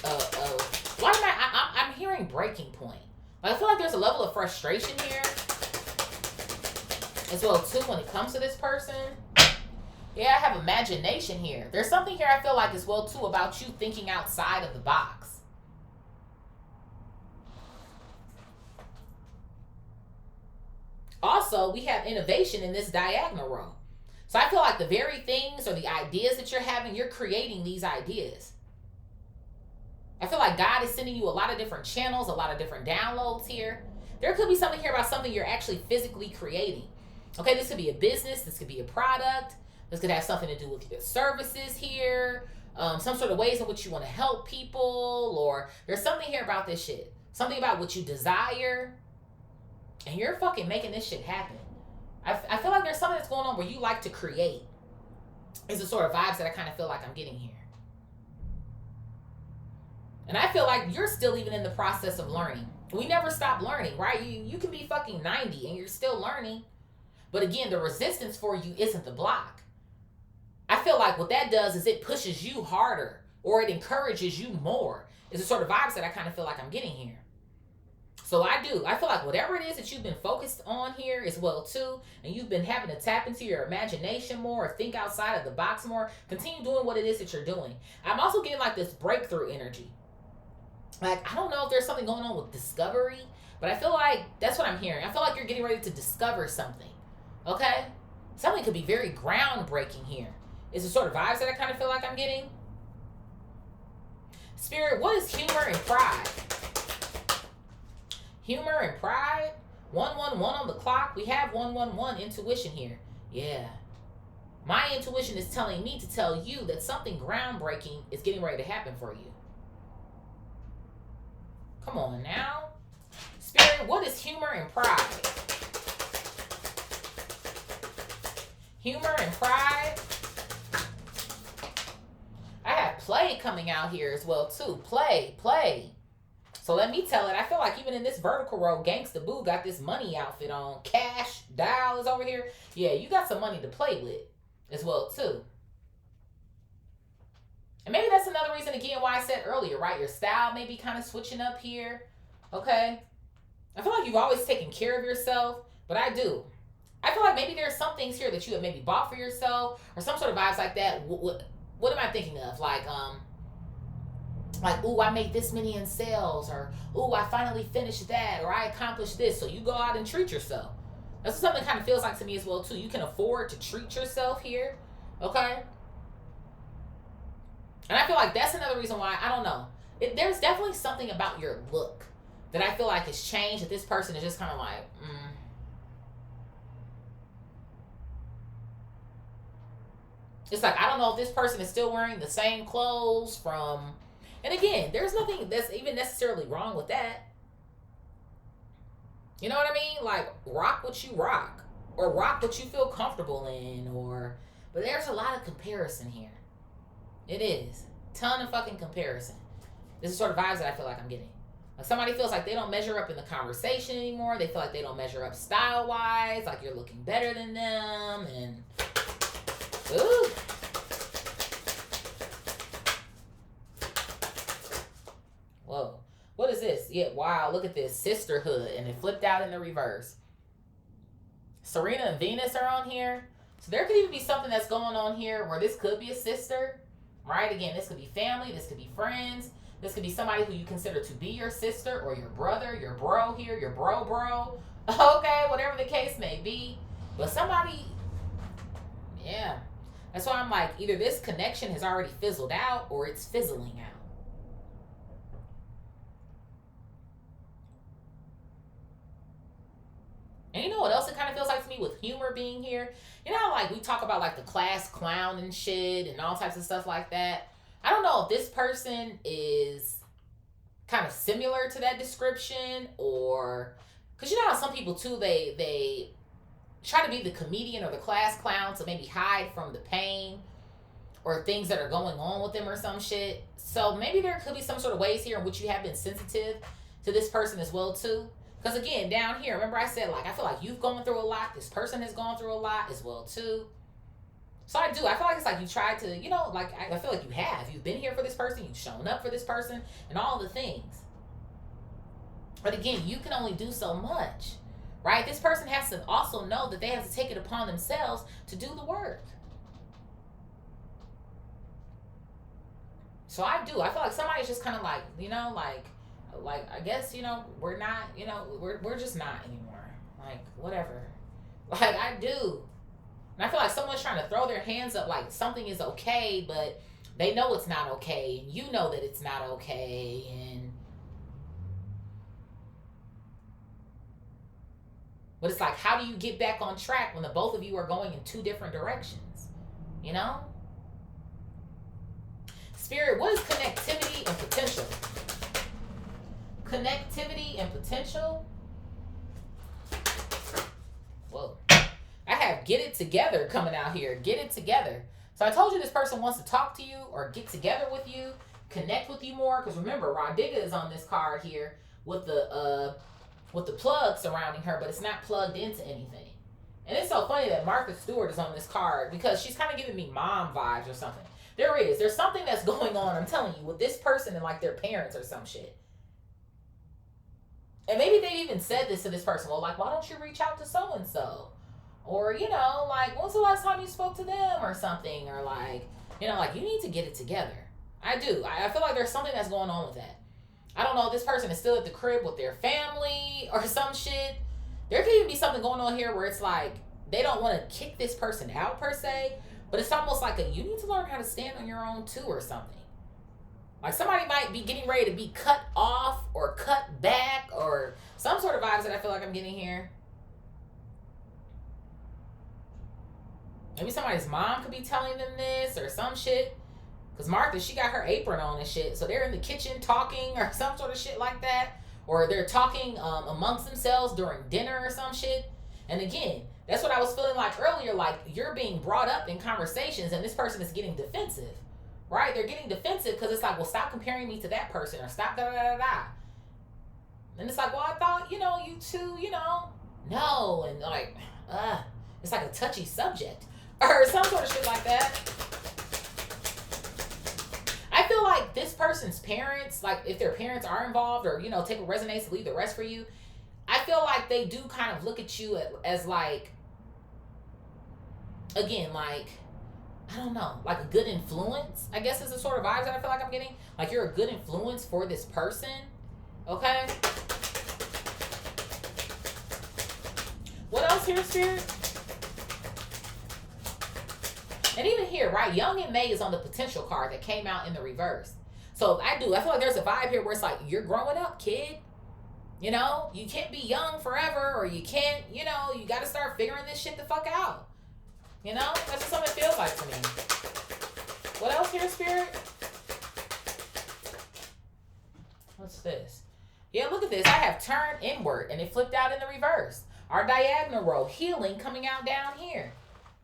why am I'm hearing breaking point. I feel like there's a level of frustration here as well too when it comes to this person. Yeah, I have imagination here. There's something here I feel like as well too about you thinking outside of the box. Also, we have innovation in this diagonal row. So I feel like the very things or the ideas that you're having, you're creating these ideas. I feel like God is sending you a lot of different channels, a lot of different downloads here. There could be something here about something you're actually physically creating. Okay, this could be a business. This could be a product. This could have something to do with your services here. Some sort of ways in which you want to help people. Or there's something here about this shit. Something about what you desire. And you're fucking making this shit happen. I feel like there's something that's going on where you like to create. It's the sort of vibes that I kind of feel like I'm getting here. And I feel like you're still even in the process of learning. We never stop learning, right? You can be fucking 90 and you're still learning. But again, the resistance for you isn't the block. I feel like what that does is it pushes you harder or it encourages you more. It's the sort of vibes that I kind of feel like I'm getting here. So I feel like whatever it is that you've been focused on here as well too, and you've been having to tap into your imagination more or think outside of the box more, continue doing what it is that you're doing. I'm also getting like this breakthrough energy. Like, I don't know if there's something going on with discovery, but I feel like that's what I'm hearing. I feel like you're getting ready to discover something, okay? Something could be very groundbreaking here. It's the sort of vibes that I kind of feel like I'm getting. Spirit, what is humor and pride? Humor and pride. 111 on the clock. We have 111 intuition here. Yeah. My intuition is telling me to tell you that something groundbreaking is getting ready to happen for you. Come on now. Spirit, what is humor and pride? Humor and pride. I have play coming out here as well too. Play. So let me tell it. I feel like even in this vertical row, Gangsta Boo got this money outfit on. Cash Dial is over here. Yeah, you got some money to play with as well too. And maybe that's another reason again why I said earlier, right? Your style may be kind of switching up here. Okay. I feel like you've always taken care of yourself, but I do. I feel like maybe there's some things here that you have maybe bought for yourself or some sort of vibes like that. What am I thinking of? Like, ooh, I made this many in sales, or ooh, I finally finished that, or I accomplished this. So you go out and treat yourself. That's what something kind of feels like to me as well too. You can afford to treat yourself here. Okay. And I feel like that's another reason why, I don't know. There's definitely something about your look that I feel like has changed, that this person is just kind of like, It's like, I don't know if this person is still wearing the same clothes from, and again, there's nothing that's even necessarily wrong with that. You know what I mean? Like, rock what you rock, or rock what you feel comfortable in, but there's a lot of comparison here. It is. Ton of fucking comparison. This is sort of vibes that I feel like I'm getting. Like somebody feels like they don't measure up in the conversation anymore. They feel like they don't measure up style-wise. Like you're looking better than them. And, ooh. Whoa. What is this? Yeah, wow, look at this. Sisterhood. And it flipped out in the reverse. Serena and Venus are on here. So there could even be something that's going on here where this could be a sister, right? Again, this could be family. This could be friends. This could be somebody who you consider to be your sister or your brother, your bro here, your bro. Okay, whatever the case may be. But somebody, yeah. That's why I'm like, either this connection has already fizzled out or it's fizzling out. And you know what else it kind of feels like to me with humor being here? You know how like we talk about like the class clown and shit and all types of stuff like that? I don't know if this person is kind of similar to that description, or because you know how some people too, they try to be the comedian or the class clown to maybe hide from the pain or things that are going on with them or some shit. So maybe there could be some sort of ways here in which you have been sensitive to this person as well too. Because again, down here, remember I said, like, I feel like you've gone through a lot. This person has gone through a lot as well too. So I feel like it's like you tried to, you know, like I feel like you have. You've been here for this person. You've shown up for this person and all the things. But again, you can only do so much, right? This person has to also know that they have to take it upon themselves to do the work. So I feel like somebody's just kind of like, you know, like I guess, you know, we're not, you know, we're just not anymore. Like, whatever. Like, I do. And I feel like someone's trying to throw their hands up like something is okay, but they know it's not okay. And you know that it's not okay. But it's like, how do you get back on track when the both of you are going in two different directions? You know? Spirit, what is connectivity and potential? Connectivity and potential. Whoa. I have get it together coming out here. Get it together. So I told you this person wants to talk to you or get together with you, connect with you more. Because remember, Rodiga is on this card here with the plug surrounding her, but it's not plugged into anything. And it's so funny that Martha Stewart is on this card because she's kind of giving me mom vibes or something. There's something that's going on, I'm telling you, with this person and like their parents or some shit. And maybe they even said this to this person. Well, like, why don't you reach out to so-and-so? Or, you know, like, when's the last time you spoke to them or something? Or like, you know, like, you need to get it together. I do. I feel like there's something that's going on with that. I don't know if this person is still at the crib with their family or some shit. There could even be something going on here where it's like, they don't want to kick this person out per se, but it's almost like you need to learn how to stand on your own too or something. Like somebody might be getting ready to be cut off or cut back or some sort of vibes that I feel like I'm getting here. Maybe somebody's mom could be telling them this or some shit. Because Martha, she got her apron on and shit. So they're in the kitchen talking or some sort of shit like that. Or they're talking amongst themselves during dinner or some shit. And again, that's what I was feeling like earlier. Like you're being brought up in conversations and this person is getting defensive. Right? They're getting defensive because it's like, well, stop comparing me to that person or stop da-da-da-da-da. And it's like, well, I thought, you know, you two, you know. No. And like, it's like a touchy subject. Or some sort of shit like that. I feel like this person's parents, like if their parents are involved or, you know, take a resonates to leave the rest for you, I feel like they do kind of look at you as like, again, like, I don't know, like a good influence, I guess is the sort of vibes that I feel like I'm getting. Like you're a good influence for this person. Okay? What else here, Spirit? And even here, right, Young and May is on the potential card that came out in the reverse. So I feel like there's a vibe here where it's like, you're growing up, kid. You know, you can't be young forever or you can't, you know, you got to start figuring this shit the fuck out. You know, that's just something it feels like to me. What else here, Spirit? What's this? Yeah, look at this. I have turned inward and it flipped out in the reverse. Our diagonal row, healing coming out down here.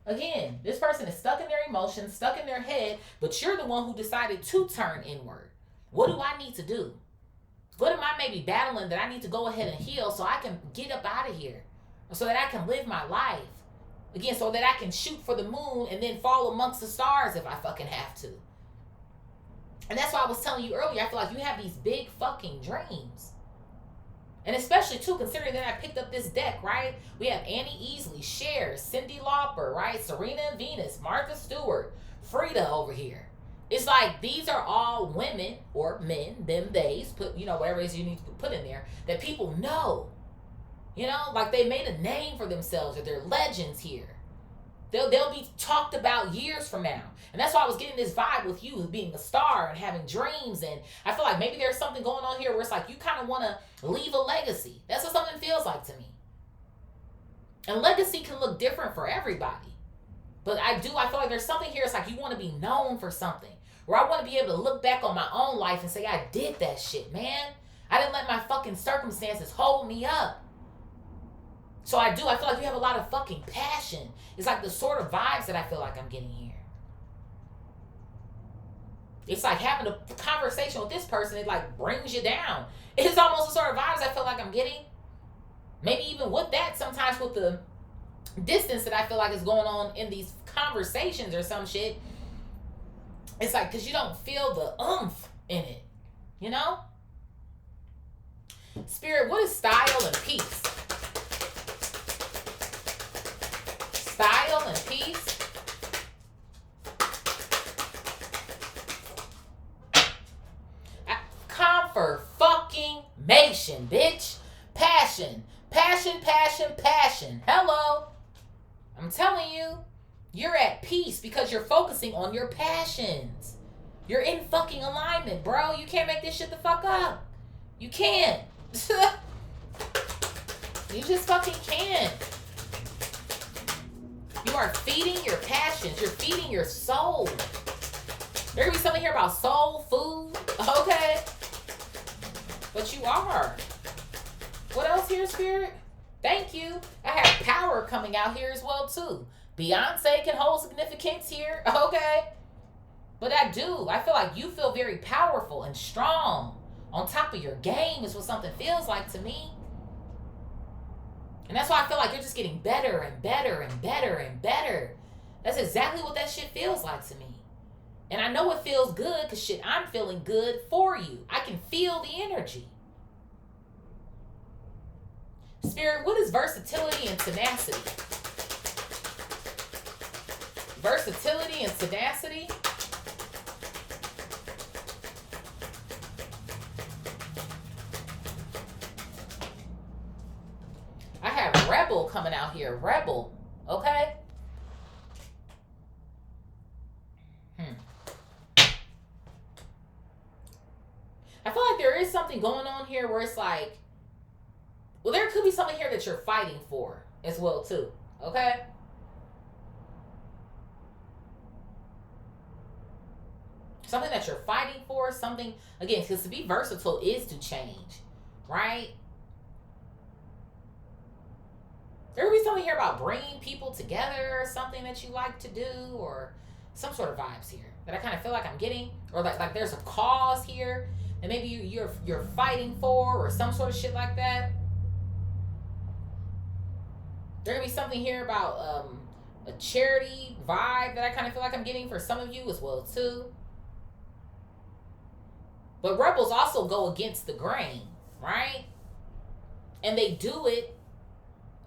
Again, this person is stuck in their emotions, stuck in their head, but you're the one who decided to turn inward. What do I need to do? What am I maybe battling that I need to go ahead and heal so I can get up out of here? So that I can live my life. Again, so that I can shoot for the moon and then fall amongst the stars if I fucking have to. And that's why I was telling you earlier, I feel like you have these big fucking dreams. And especially, too, considering that I picked up this deck, right? We have Annie Easley, Cher, Cyndi Lauper, right? Serena and Venus, Martha Stewart, Frida over here. It's like these are all women or men, them, theys, put, whatever it is you need to put in there, that people know. Like they made a name for themselves, or they're legends here. They'll be talked about years from now. And that's why I was getting this vibe with you being a star and having dreams. And I feel like maybe there's something going on here where it's like you kind of want to leave a legacy. That's what something feels like to me. And legacy can look different for everybody. But I feel like there's something here. It's like you want to be known for something. Where I want to be able to look back on my own life and say, I did that shit, man. I didn't let my fucking circumstances hold me up. So I feel like you have a lot of fucking passion. It's like the sort of vibes that I feel like I'm getting here. It's like having a conversation with this person, it like brings you down. It's almost the sort of vibes I feel like I'm getting. Maybe even with that, sometimes with the distance that I feel like is going on in these conversations or some shit. It's like, because you don't feel the oomph in it, Spirit, what is style and peace? Style and peace. Comfort fucking mation, bitch. Passion. Passion, passion, passion. Hello. I'm telling you, you're at peace because you're focusing on your passions. You're in fucking alignment, bro. You can't make this shit the fuck up. You can't. You just fucking can't. You are feeding your passions. You're feeding your soul. There could be something here about soul food. Okay. But you are. What else here, Spirit? Thank you. I have power coming out here as well, too. Beyonce can hold significance here. Okay. But I do. I feel like you feel very powerful and strong. On top of your game is what something feels like to me. And that's why I feel like you're just getting better and better and better and better. That's exactly what that shit feels like to me. And I know it feels good because shit, I'm feeling good for you. I can feel the energy. Spirit, what is versatility and tenacity? Versatility and tenacity. I have rebel coming out here. Rebel. Okay? I feel like there is something going on here where it's like, well, there could be something here that you're fighting for as well, too. Okay? Something that you're fighting for, something, again, because to be versatile is to change, right? There could be something here about bringing people together, something that you like to do, or some sort of vibes here that I kind of feel like I'm getting, or like there's a cause here that maybe you're fighting for, or some sort of shit like that. There could be something here about a charity vibe that I kind of feel like I'm getting for some of you as well too. But rebels also go against the grain, right? And they do it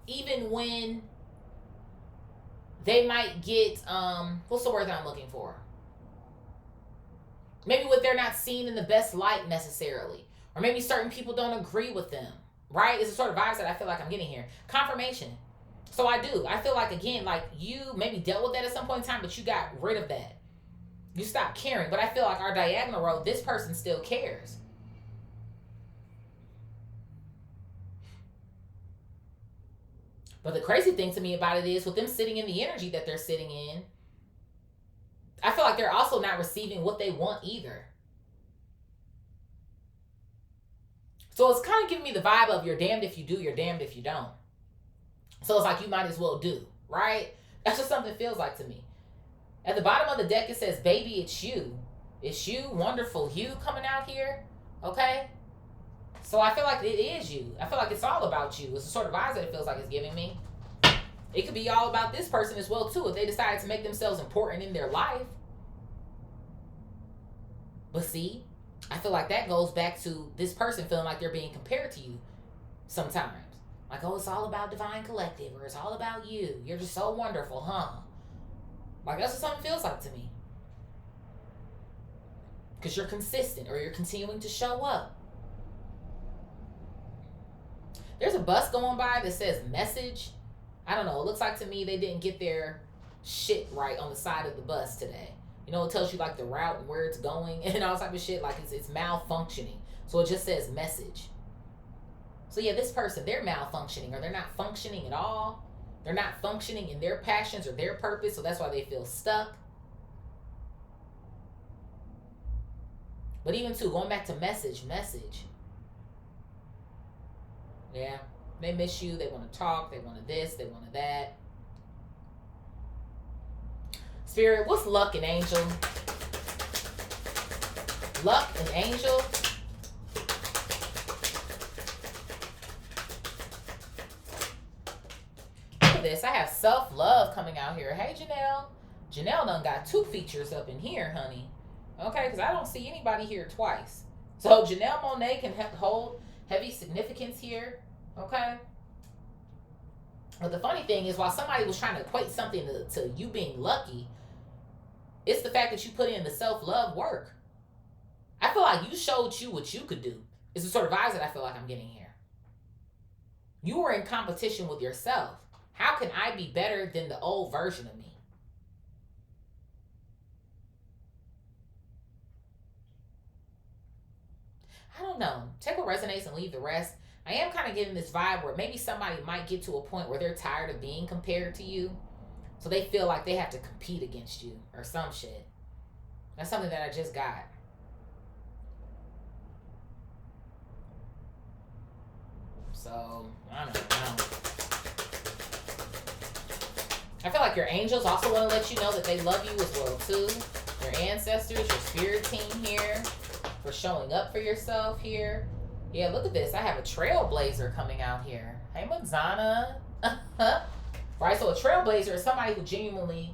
even when they might get, what's the word that I'm looking for? Maybe what they're not seen in the best light necessarily. Or maybe certain people don't agree with them, right? It's the sort of vibes that I feel like I'm getting here. Confirmation. So I do. I feel like, again, like you maybe dealt with that at some point in time, but you got rid of that. You stopped caring. But I feel like our diagonal road, this person still cares. But the crazy thing to me about it is with them sitting in the energy that they're sitting in, I feel like they're also not receiving what they want either. So it's kind of giving me the vibe of you're damned if you do, you're damned if you don't. So it's like you might as well do, right? That's just something it feels like to me. At the bottom of the deck, it says, baby, it's you. It's you, wonderful you coming out here, okay? So I feel like it is you. I feel like it's all about you. It's the sort of vibes that it feels like it's giving me. It could be all about this person as well, too, if they decide to make themselves important in their life. But see, I feel like that goes back to this person feeling like they're being compared to you sometimes. Like, oh, it's all about Divine Collective, or it's all about you. You're just so wonderful, huh? Like, that's what something feels like to me. Because you're consistent, or you're continuing to show up. There's a bus going by that says message. I don't know. It looks like to me they didn't get their shit right on the side of the bus today. You know, it tells you like the route and where it's going and all type of shit. Like it's malfunctioning. So it just says message. So yeah, this person, they're malfunctioning, or they're not functioning at all. They're not functioning in their passions or their purpose. So that's why they feel stuck. But even too, going back to message. Yeah, they miss you. They want to talk. They wanted this. They wanted that. Spirit, what's luck and angel? Luck and angel. Look at this. I have self-love coming out here. Hey, Janelle. Janelle done got 2 features up in here, honey. Okay, because I don't see anybody here twice. So Janelle Monáe can hold heavy significance here. Okay. But the funny thing is, while somebody was trying to equate something to you being lucky, it's the fact that you put in the self-love work. I feel like you showed you what you could do. It's the sort of vibes that I feel like I'm getting here. You were in competition with yourself. How can I be better than the old version of me? I don't know. Take what resonates and leave the rest. I am kind of getting this vibe where maybe somebody might get to a point where they're tired of being compared to you. So they feel like they have to compete against you or some shit. That's something that I just got. So, I don't know. I feel like your angels also want to let you know that they love you as well, too. Your ancestors, your spirit team here, for showing up for yourself here. Yeah, look at this. I have a trailblazer coming out here. Hey, Manzana. Right, so a trailblazer is somebody who genuinely,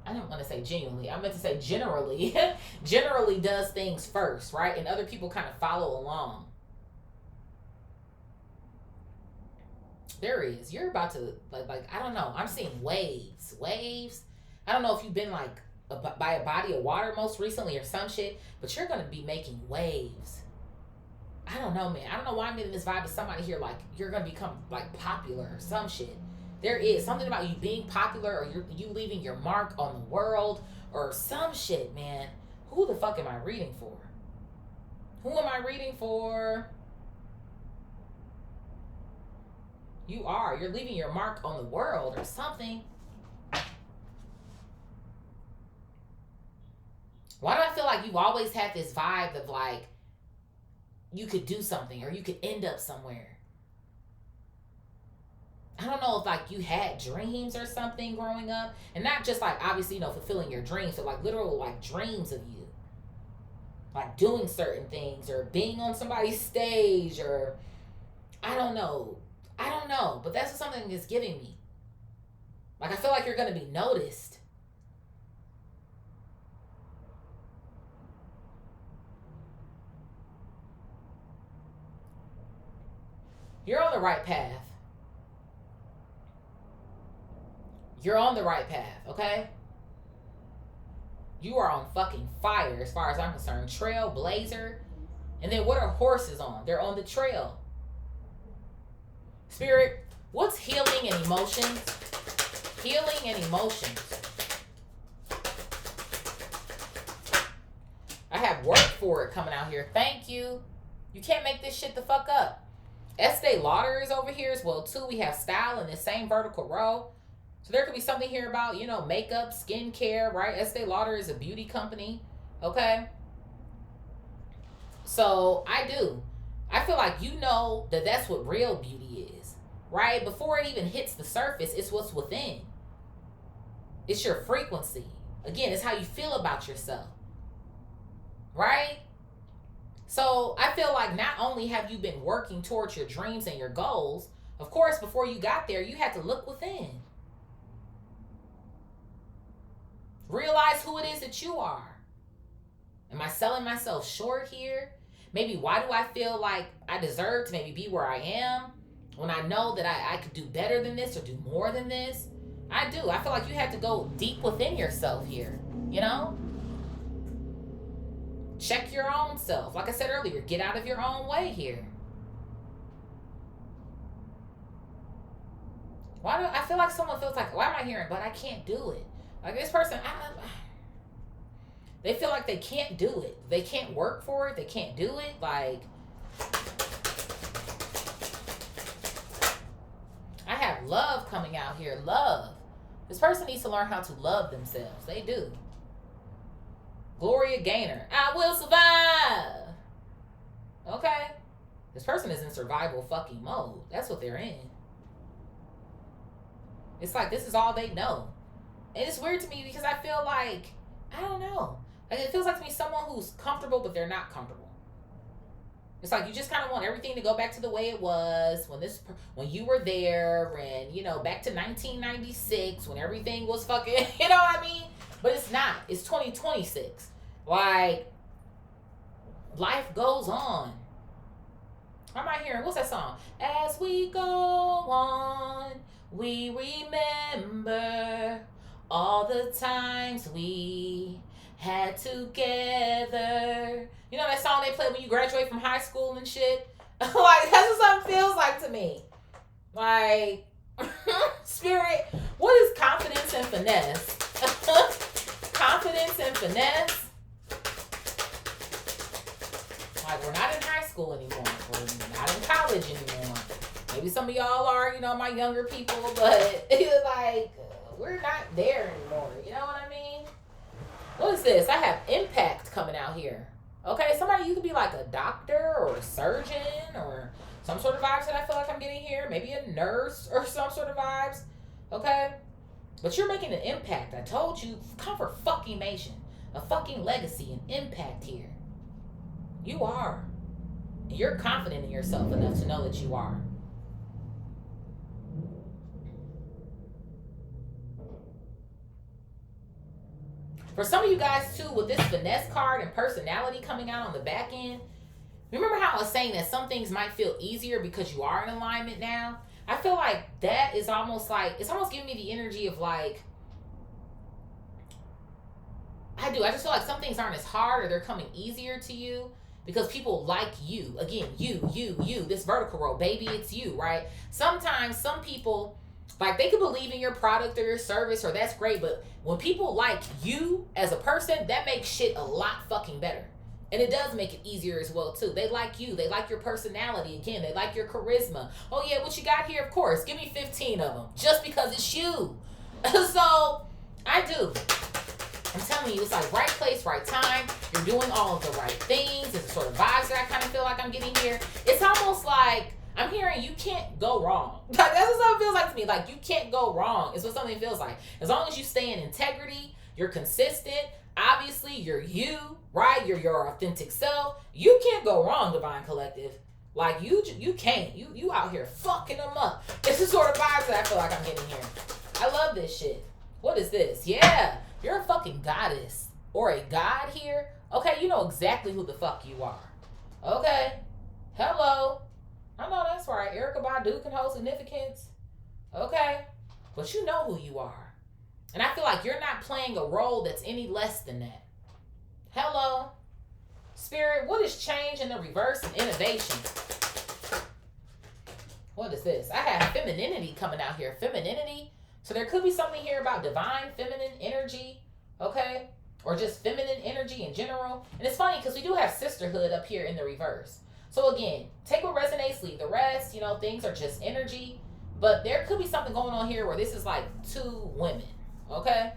I didn't want to say genuinely, I meant to say generally, generally does things first, right? And other people kind of follow along. There is. You're about to, like I don't know. I'm seeing waves. I don't know if you've been like by a body of water most recently or some shit, but you're going to be making waves. I don't know, man. I don't know why I'm getting this vibe of somebody here like you're going to become like popular or some shit. There is something about you being popular, or you leaving your mark on the world or some shit, man. Who the fuck am I reading for? Who am I reading for? You are. You're leaving your mark on the world or something. Why do I feel like you've always had this vibe of like you could do something or you could end up somewhere? I don't know if like you had dreams or something growing up, and not just like obviously, fulfilling your dreams, but like literal like dreams of you. Like doing certain things or being on somebody's stage or I don't know, but that's what something is giving me. Like I feel like you're going to be noticed. You're on the right path. You're on the right path, okay? You are on fucking fire as far as I'm concerned. Trailblazer. And then what are horses on? They're on the trail. Spirit, what's healing and emotions? Healing and emotions. I have work for it coming out here. Thank you. You can't make this shit the fuck up. Estee Lauder is over here as well, too. We have style in the same vertical row. So there could be something here about, makeup, skincare, right? Estee Lauder is a beauty company, okay? So I feel like that that's what real beauty is, right? Before it even hits the surface, it's what's within. It's your frequency. Again, it's how you feel about yourself, right? So I feel like not only have you been working towards your dreams and your goals, of course, before you got there, you had to look within. Realize who it is that you are. Am I selling myself short here? Maybe why do I feel like I deserve to maybe be where I am when I know that I could do better than this or do more than this? I do. I feel like you have to go deep within yourself here, you know? Check your own self. Like I said earlier, get out of your own way here. Why do I feel like someone feels like, why am I hearing, but I can't do it? Like this person, they feel like they can't do it. They can't work for it. They can't do it. Like, I have love coming out here. Love. This person needs to learn how to love themselves. They do. Gloria Gaynor. I will survive. Okay. This person is in survival fucking mode. That's what they're in. It's like this is all they know. And it's weird to me because I feel like, I don't know. Like it feels like to me someone who's comfortable but they're not comfortable. It's like you just kind of want everything to go back to the way it was when you were there and, you know, back to 1996 when everything was fucking, you know what I mean? But it's not. It's 2026. Like, life goes on. I'm not hearing, what's that song? As we go on, we remember all the times we had together. You know that song they play when you graduate from high school and shit? Like, that's what something feels like to me. Like, Spirit, what is confidence and finesse? Confidence and finesse? Like, we're not in high school anymore. We're not in college anymore. Maybe some of y'all are, you know, my younger people, but it's like, we're not there anymore. You know what I mean? What is this? I have impact coming out here. Okay, somebody, you could be like a doctor or a surgeon or some sort of vibes that I feel like I'm getting here. Maybe a nurse or some sort of vibes. Okay? But you're making an impact. I told you, confirmation, a fucking legacy, an impact here. You are. You're confident in yourself enough to know that you are. For some of you guys too, with this finesse card and personality coming out on the back end, remember how I was saying that some things might feel easier because you are in alignment now? I feel like that is almost like, it's almost giving me the energy of like, I just feel like some things aren't as hard or they're coming easier to you because people like you. Again, you, this vertical row, baby, it's you, right? Sometimes some people, like, they could believe in your product or your service, or that's great, but when people like you as a person, that makes shit a lot fucking better. And it does make it easier as well, too. They like you. They like your personality. Again, they like your charisma. Oh, yeah, what you got here? Of course. Give me 15 of them. Just because it's you. So, I do. I'm telling you, it's like right place, right time. You're doing all of the right things. It's the sort of vibes that I kind of feel like I'm getting here. It's almost like I'm hearing you can't go wrong. Like, that's what something feels like to me. Like, you can't go wrong. It's what something feels like. As long as you stay in integrity, you're consistent. Obviously, you're you, right? You're your authentic self. You can't go wrong, Divine Collective. Like, you can't. You out here fucking them up. It's the sort of vibes that I feel like I'm getting here. I love this shit. What is this? Yeah, you're a fucking goddess or a god here. Okay, you know exactly who the fuck you are. Okay. Hello. I know that's right. Erykah Badu can hold significance. Okay. But you know who you are. And I feel like you're not playing a role that's any less than that. Hello. Spirit, what is change in the reverse and innovation? What is this? I have femininity coming out here. Femininity. So there could be something here about divine feminine energy. Okay. Or just feminine energy in general. And it's funny because we do have sisterhood up here in the reverse. So again, take what resonates, leave the rest. You know, things are just energy. But there could be something going on here where this is like two women. Okay?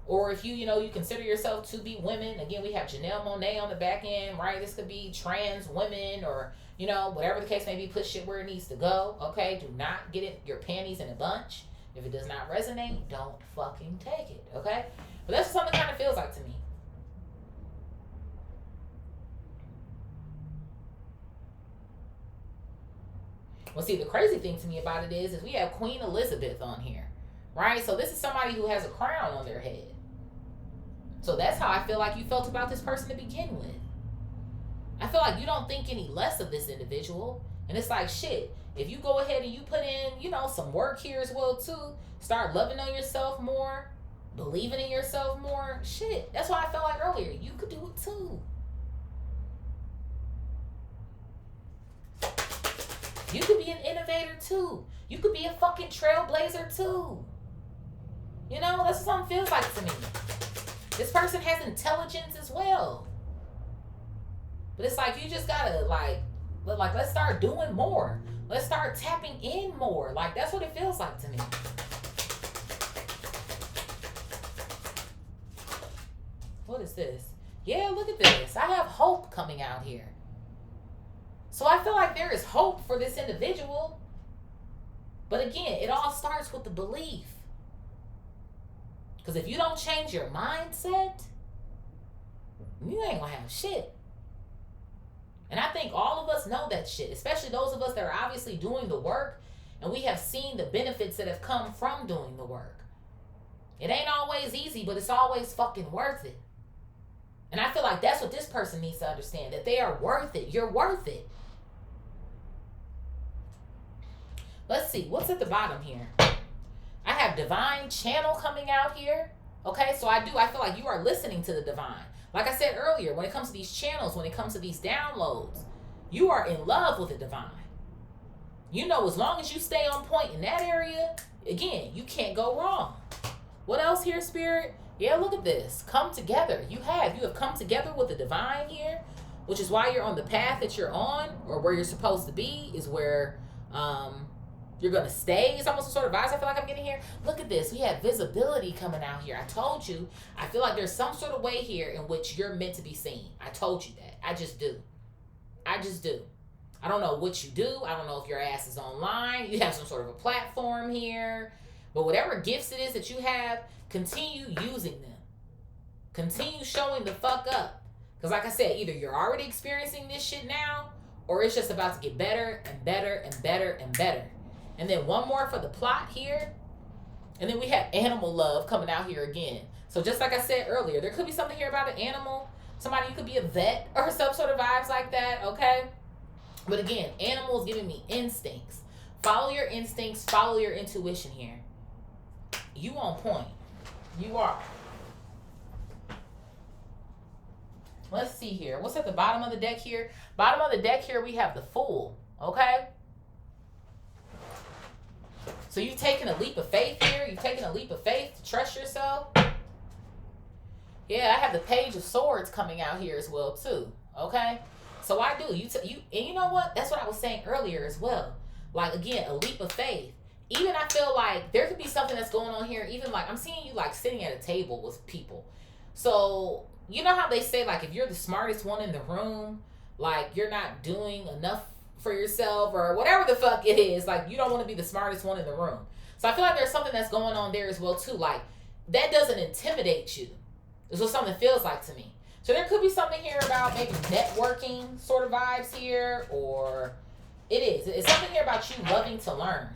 Or if you consider yourself to be women. Again, we have Janelle Monáe on the back end, right? This could be trans women or, whatever the case may be, put shit where it needs to go. Okay? Do not get your panties in a bunch. If it does not resonate, don't fucking take it. Okay? But that's what something kind of feels like to me. Well, see, the crazy thing to me about it is we have Queen Elizabeth on here, right? So this is somebody who has a crown on their head. So that's how I feel like you felt about this person to begin with. I feel like you don't think any less of this individual. And it's like, shit, if you go ahead and you put in, you know, some work here as well too, start loving on yourself more, believing in yourself more, shit, that's why I felt like earlier, you could do it too. You could be an innovator too. You could be a fucking trailblazer too. You know, that's what something feels like to me. This person has intelligence as well. But it's like, you just gotta like, let's start doing more. Let's start tapping in more. Like, that's what it feels like to me. What is this? Yeah, look at this. I have hope coming out here. So I feel like there is hope for this individual. But again, it all starts with the belief. Because if you don't change your mindset, you ain't gonna have shit. And I think all of us know that shit, especially those of us that are obviously doing the work, and we have seen the benefits that have come from doing the work. It ain't always easy, but it's always fucking worth it. And I feel like that's what this person needs to understand, that they are worth it. You're worth it. Let's see, what's at the bottom here? I have divine channel coming out here. Okay, so I feel like you are listening to the divine. Like I said earlier, when it comes to these channels, when it comes to these downloads, you are in love with the divine. You know, as long as you stay on point in that area, again, you can't go wrong. What else here, Spirit? Yeah, look at this. Come together. You have come together with the divine here, which is why you're on the path that you're on, or where you're supposed to be is where you're going to stay. It's almost the sort of vibes I feel like I'm getting here. Look at this. We have visibility coming out here. I told you. I feel like there's some sort of way here in which you're meant to be seen. I told you that. I just do. I just do. I don't know what you do. I don't know if your ass is online. You have some sort of a platform here. But whatever gifts it is that you have, continue using them. Continue showing the fuck up. Because like I said, either you're already experiencing this shit now, or it's just about to get better and better and better and better. And then one more for the plot here. And then we have animal love coming out here again. So just like I said earlier, there could be something here about an animal. Somebody, you could be a vet or some sort of vibes like that, okay? But again, animals giving me instincts. Follow your instincts. Follow your intuition here. You on point. You are. Let's see here. What's at the bottom of the deck here? Bottom of the deck here, we have the Fool, okay? So you've taken a leap of faith here. You've taken a leap of faith to trust yourself. Yeah, I have the Page of Swords coming out here as well too. Okay, so I do. And you know what? That's what I was saying earlier as well. Like again, a leap of faith. Even I feel like there could be something that's going on here. Even like I'm seeing you like sitting at a table with people. So you know how they say like if you're the smartest one in the room, like you're not doing enough for yourself or whatever the fuck it is, like you don't want to be the smartest one in the room. So I feel like there's something that's going on there as well too. Like that doesn't intimidate you. Is what something feels like to me. So there could be something here about maybe networking sort of vibes here, or it's something here about you loving to learn,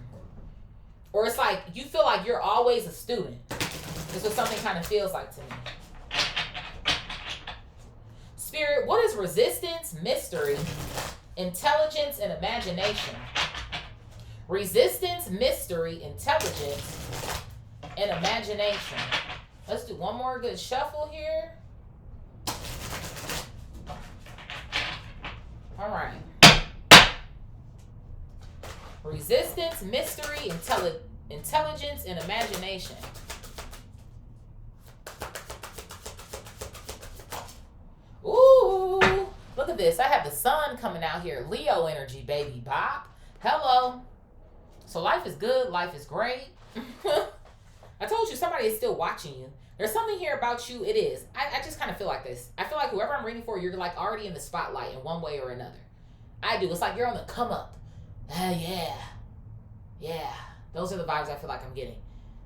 or it's like you feel like you're always a student. This is what something kind of feels like to me. Spirit, what is resistance, mystery, intelligence, and imagination? Resistance, mystery, intelligence, and imagination. Let's do one more good shuffle here. All right. Resistance, mystery, intelligence, and imagination. Ooh, look at this. I have the sun coming out here. Leo energy, baby. Bop. Hello. So life is good. Life is great. I told you somebody is still watching you. There's something here about you. It is. I just kind of feel like this. I feel like whoever I'm reading for, you're like already in the spotlight in one way or another. I do. It's like you're on the come up. Yeah. Yeah. Those are the vibes I feel like I'm getting.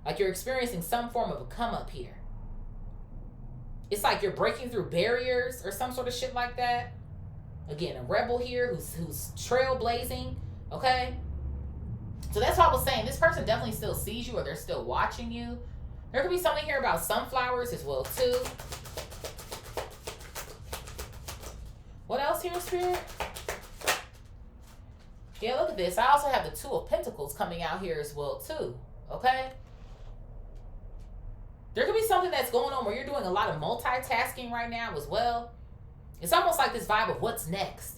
Like you're experiencing some form of a come up here. It's like you're breaking through barriers or some sort of shit like that. Again, a rebel here who's trailblazing. Okay? So that's what I was saying. This person definitely still sees you or they're still watching you. There could be something here about sunflowers as well, too. What else here, Spirit? Yeah, look at this. I also have the Two of Pentacles coming out here as well, too. Okay? There could be something that's going on where you're doing a lot of multitasking right now as well. It's almost like this vibe of what's next.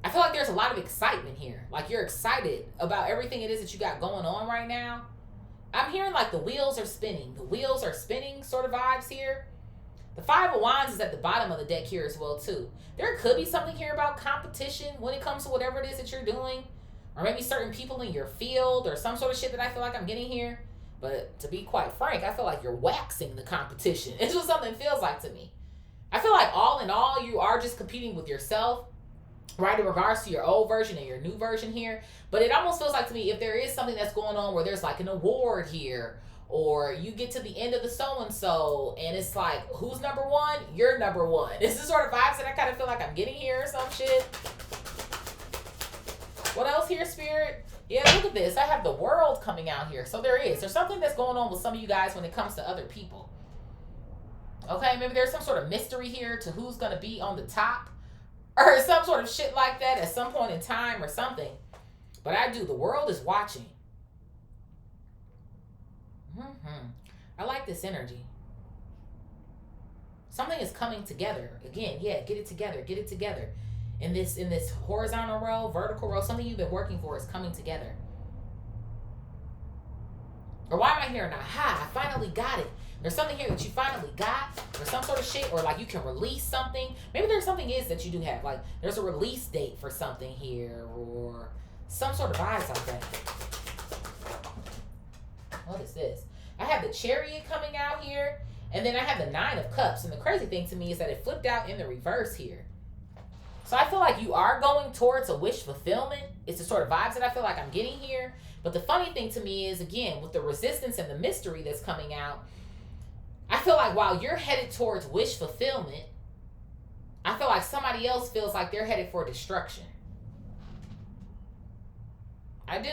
I feel like there's a lot of excitement here. Like you're excited about everything it is that you got going on right now. I'm hearing like the wheels are spinning. The wheels are spinning sort of vibes here. The Five of Wands is at the bottom of the deck here as well too. There could be something here about competition when it comes to whatever it is that you're doing. Or maybe certain people in your field or some sort of shit that I feel like I'm getting here. But to be quite frank, I feel like you're waxing the competition. It's what something feels like to me. I feel like all in all, you are just competing with yourself, right, in regards to your old version and your new version here. But it almost feels like to me, if there is something that's going on where there's like an award here, or you get to the end of the so-and-so, and it's like, who's number one? You're number one. This is sort of vibes that I kind of feel like I'm getting here or some shit. What else here, Spirit? Yeah, look at this. I have the World coming out here. So there's something that's going on with some of you guys when it comes to other people. Okay, maybe there's some sort of mystery here to who's going to be on the top or some sort of shit like that at some point in time or something. But the world is watching. I like this energy. Something is coming together. Again, yeah, get it together. Get it together. In this horizontal row, vertical row, something you've been working for is coming together. Or why am I hearing, aha, I finally got it. There's something here that you finally got, or some sort of shit, or like you can release something. Maybe there's something that you do have, like there's a release date for something here, or some sort of vibes like that. What is this? I have the Chariot coming out here, and then I have the Nine of Cups. And the crazy thing to me is that it flipped out in the reverse here. So I feel like you are going towards a wish fulfillment. It's the sort of vibes that I feel like I'm getting here. But the funny thing to me is, again, with the resistance and the mystery that's coming out, I feel like while you're headed towards wish fulfillment, I feel like somebody else feels like they're headed for destruction. I do.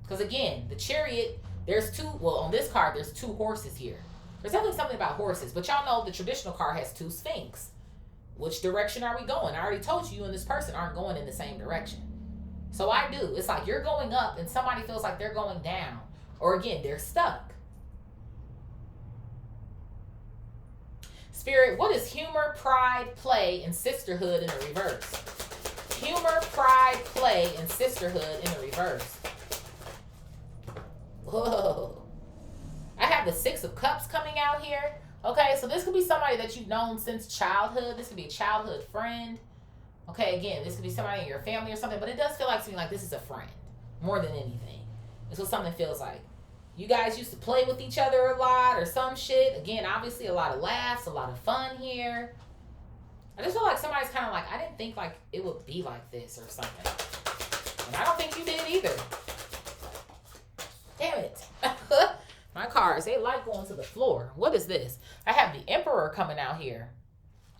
Because again, the Chariot, on this card, there's two horses here. There's definitely something about horses, but y'all know the traditional card has two Sphinx. Which direction are we going? I already told you and this person aren't going in the same direction. So I do. It's like you're going up and somebody feels like they're going down. Or again, they're stuck. Spirit, what is humor, pride, play, and sisterhood in the reverse? Humor, pride, play, and sisterhood in the reverse. Whoa. I have the Six of Cups coming out here. Okay, so this could be somebody that you've known since childhood. This could be a childhood friend. Okay, again, this could be somebody in your family or something, but it does feel like to me like this is a friend more than anything. It's what something feels like. You guys used to play with each other a lot or some shit. Again, obviously a lot of laughs, a lot of fun here. I just feel like somebody's kind of like, I didn't think like it would be like this or something. And I don't think you did either. Damn it. My cards, they like going to the floor. What is this? I have the Emperor coming out here.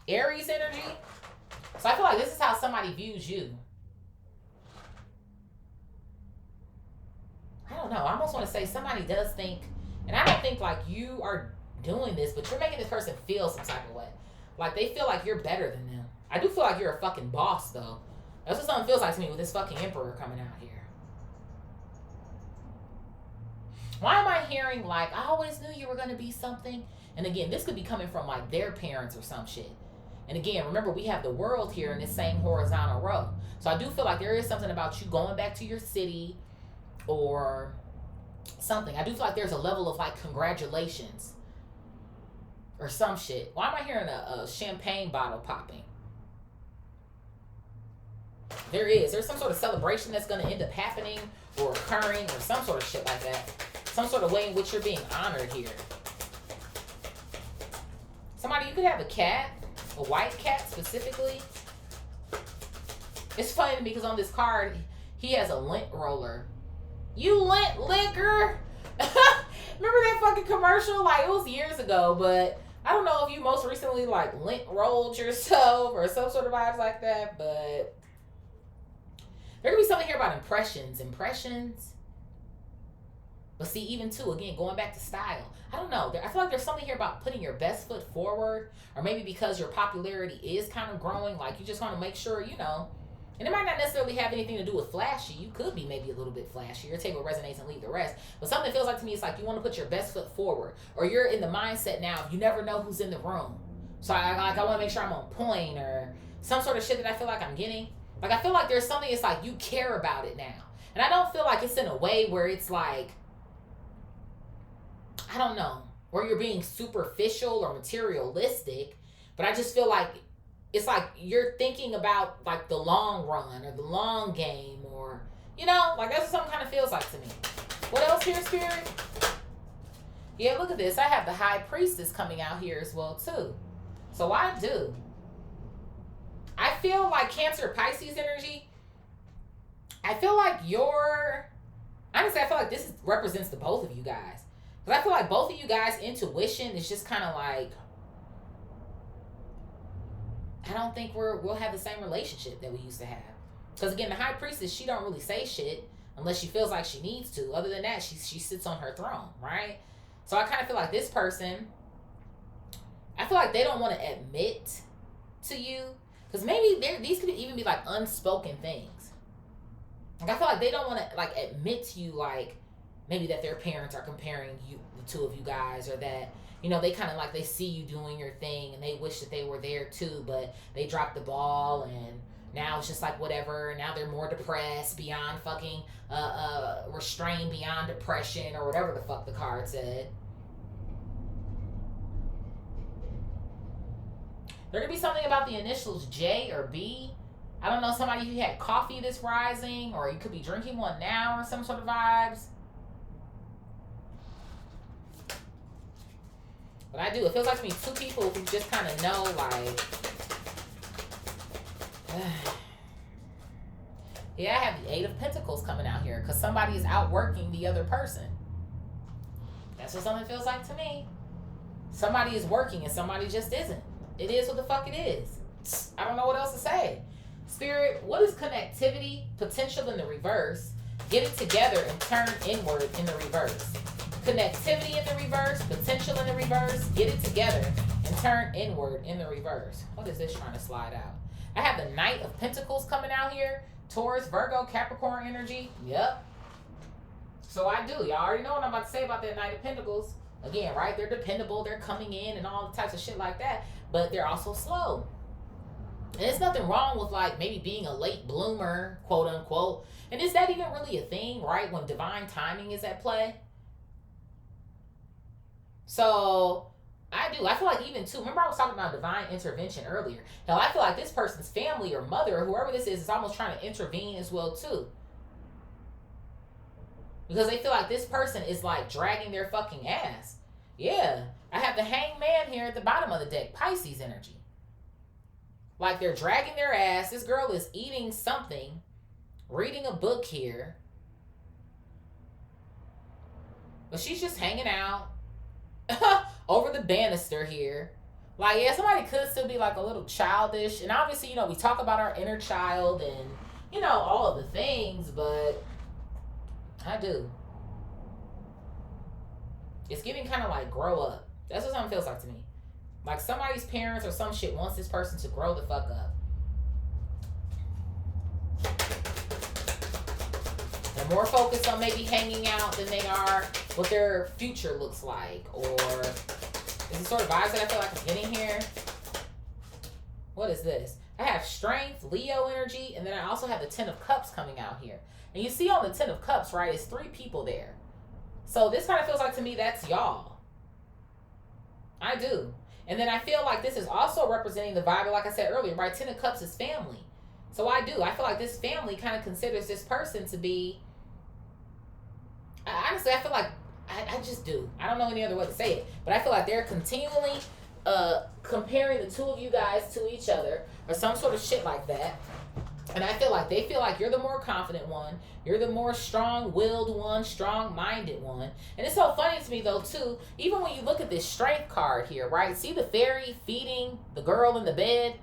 Aries energy. So I feel like this is how somebody views you. I don't know. I almost want to say somebody does think, and I don't think like you are doing this, but you're making this person feel some type of way. Like they feel like you're better than them. I do feel like you're a fucking boss though. That's what something feels like to me with this fucking Emperor coming out here. Why am I hearing like, I always knew you were going to be something? And again, this could be coming from like their parents or some shit. And again, remember we have the World here in this same horizontal row. So I do feel like there is something about you going back to your city or something. I do feel like there's a level of like congratulations or some shit. Why am I hearing a champagne bottle popping? There's some sort of celebration that's going to end up happening or occurring or some sort of shit like that. Some sort of way in which you're being honored here. Somebody, you could have a cat, a white cat specifically. It's funny to me because on this card, he has a lint roller. You lint liquor? Remember that fucking commercial? Like, it was years ago, but I don't know if you most recently, like, lint rolled yourself or some sort of vibes like that, but there could be something here about impressions. Impressions? But see, even too, again, going back to style, I don't know. I feel like there's something here about putting your best foot forward, or maybe because your popularity is kind of growing, like you just want to make sure, you know, and it might not necessarily have anything to do with flashy. You could be maybe a little bit flashy, or take what resonates and leave the rest. But something feels like to me, it's like you want to put your best foot forward, or you're in the mindset now, you never know who's in the room. So I want to make sure I'm on point, or some sort of shit that I feel like I'm getting. Like, I feel like there's something, it's like you care about it now. And I don't feel like it's in a way where it's like, I don't know, where you're being superficial or materialistic, but I just feel like it's like you're thinking about like the long run or the long game, or, you know, like that's what something kind of feels like to me. What else here, Spirit? Yeah, look at this. I have the High Priestess coming out here as well too. So I feel like Cancer Pisces energy. I feel like honestly, I feel like this represents the both of you guys. Because I feel like both of you guys' intuition is just kind of like, I don't think we'll have the same relationship that we used to have. Because again, the High Priestess, she don't really say shit unless she feels like she needs to. Other than that, she sits on her throne, right? So I kind of feel like this person, I feel like they don't want to admit to you. Because maybe these could even be like unspoken things. Like, I feel like they don't want to like admit to you, like, maybe that their parents are comparing you, the two of you guys, or that, you know, they kind of like, they see you doing your thing and they wish that they were there too, but they dropped the ball and now it's just like whatever. Now they're more depressed beyond fucking restrained beyond depression, or whatever the fuck the card said. There could be something about the initials J or B. I don't know, somebody who had coffee this rising, or you could be drinking one now, or some sort of vibes. But I do. It feels like to me two people who just kind of know, like, yeah, I have the Eight of Pentacles coming out here because somebody is outworking the other person. That's what something feels like to me. Somebody is working and somebody just isn't. It is what the fuck it is. I don't know what else to say. Spirit, what is connectivity, potential in the reverse? Get it together and turn inward in the reverse. Connectivity in the reverse, potential in the reverse, get it together and turn inward in the reverse. What is this trying to slide out? I have the Knight of Pentacles coming out here. Taurus, Virgo, Capricorn energy. Yep. So I do. Y'all already know what I'm about to say about that Knight of Pentacles. Again, right? They're dependable. They're coming in and all the types of shit like that. But they're also slow. And there's nothing wrong with like maybe being a late bloomer, quote unquote. And is that even really a thing, right? When divine timing is at play? So I do. I feel like even too, remember I was talking about divine intervention earlier. Hell, I feel like this person's family or mother or whoever this is almost trying to intervene as well too. Because they feel like this person is like dragging their fucking ass. Yeah. I have the Hangman here at the bottom of the deck. Pisces energy. Like they're dragging their ass. This girl is eating something. Reading a book here. But she's just hanging out. Over the banister here. Like, yeah, somebody could still be like a little childish. And obviously, you know, we talk about our inner child and, you know, all of the things. But I do. It's giving kind of like grow up. That's what something feels like to me. Like somebody's parents or some shit wants this person to grow the fuck up. They're more focused on maybe hanging out than they are what their future looks like. Or is the sort of vibes that I feel like I'm getting here? What is this? I have Strength, Leo energy, and then I also have the Ten of Cups coming out here. And you see on the Ten of Cups, right, it's 3 people there. So this kind of feels like to me that's y'all. I do. And then I feel like this is also representing the vibe, like I said earlier, right? Ten of Cups is family. So I do. I feel like this family kind of considers this person to be... Honestly, I feel like... I just do. I don't know any other way to say it. But I feel like they're continually comparing the two of you guys to each other. Or some sort of shit like that. And I feel like they feel like you're the more confident one. You're the more strong-willed one, strong-minded one. And it's so funny to me, though, too. Even when you look at this Strength card here, right? See the fairy feeding the girl in the bed?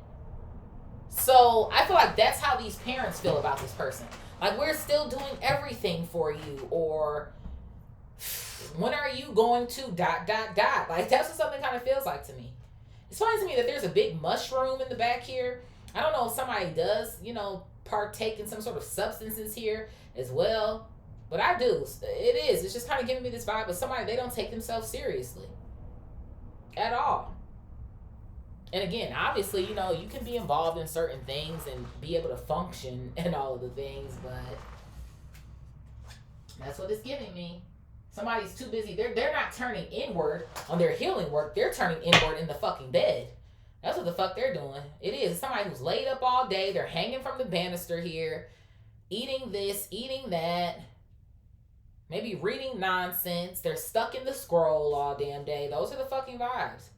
So I feel like that's how these parents feel about this person. Like, we're still doing everything for you. Or When are you going to ... Like, that's what something kind of feels like to me. It's funny to me that there's a big mushroom in the back here. I don't know if somebody does, partake in some sort of substances here as well. But I do. It is. It's just kind of giving me this vibe of somebody, they don't take themselves seriously. At all. And again, obviously, you can be involved in certain things and be able to function and all of the things, but that's what it's giving me. Somebody's too busy. They're not turning inward on their healing work. They're turning inward in the fucking bed. That's what the fuck they're doing. It is. It's somebody who's laid up all day. They're hanging from the banister here, eating this, eating that, maybe reading nonsense. They're stuck in the scroll all damn day. Those are the fucking vibes.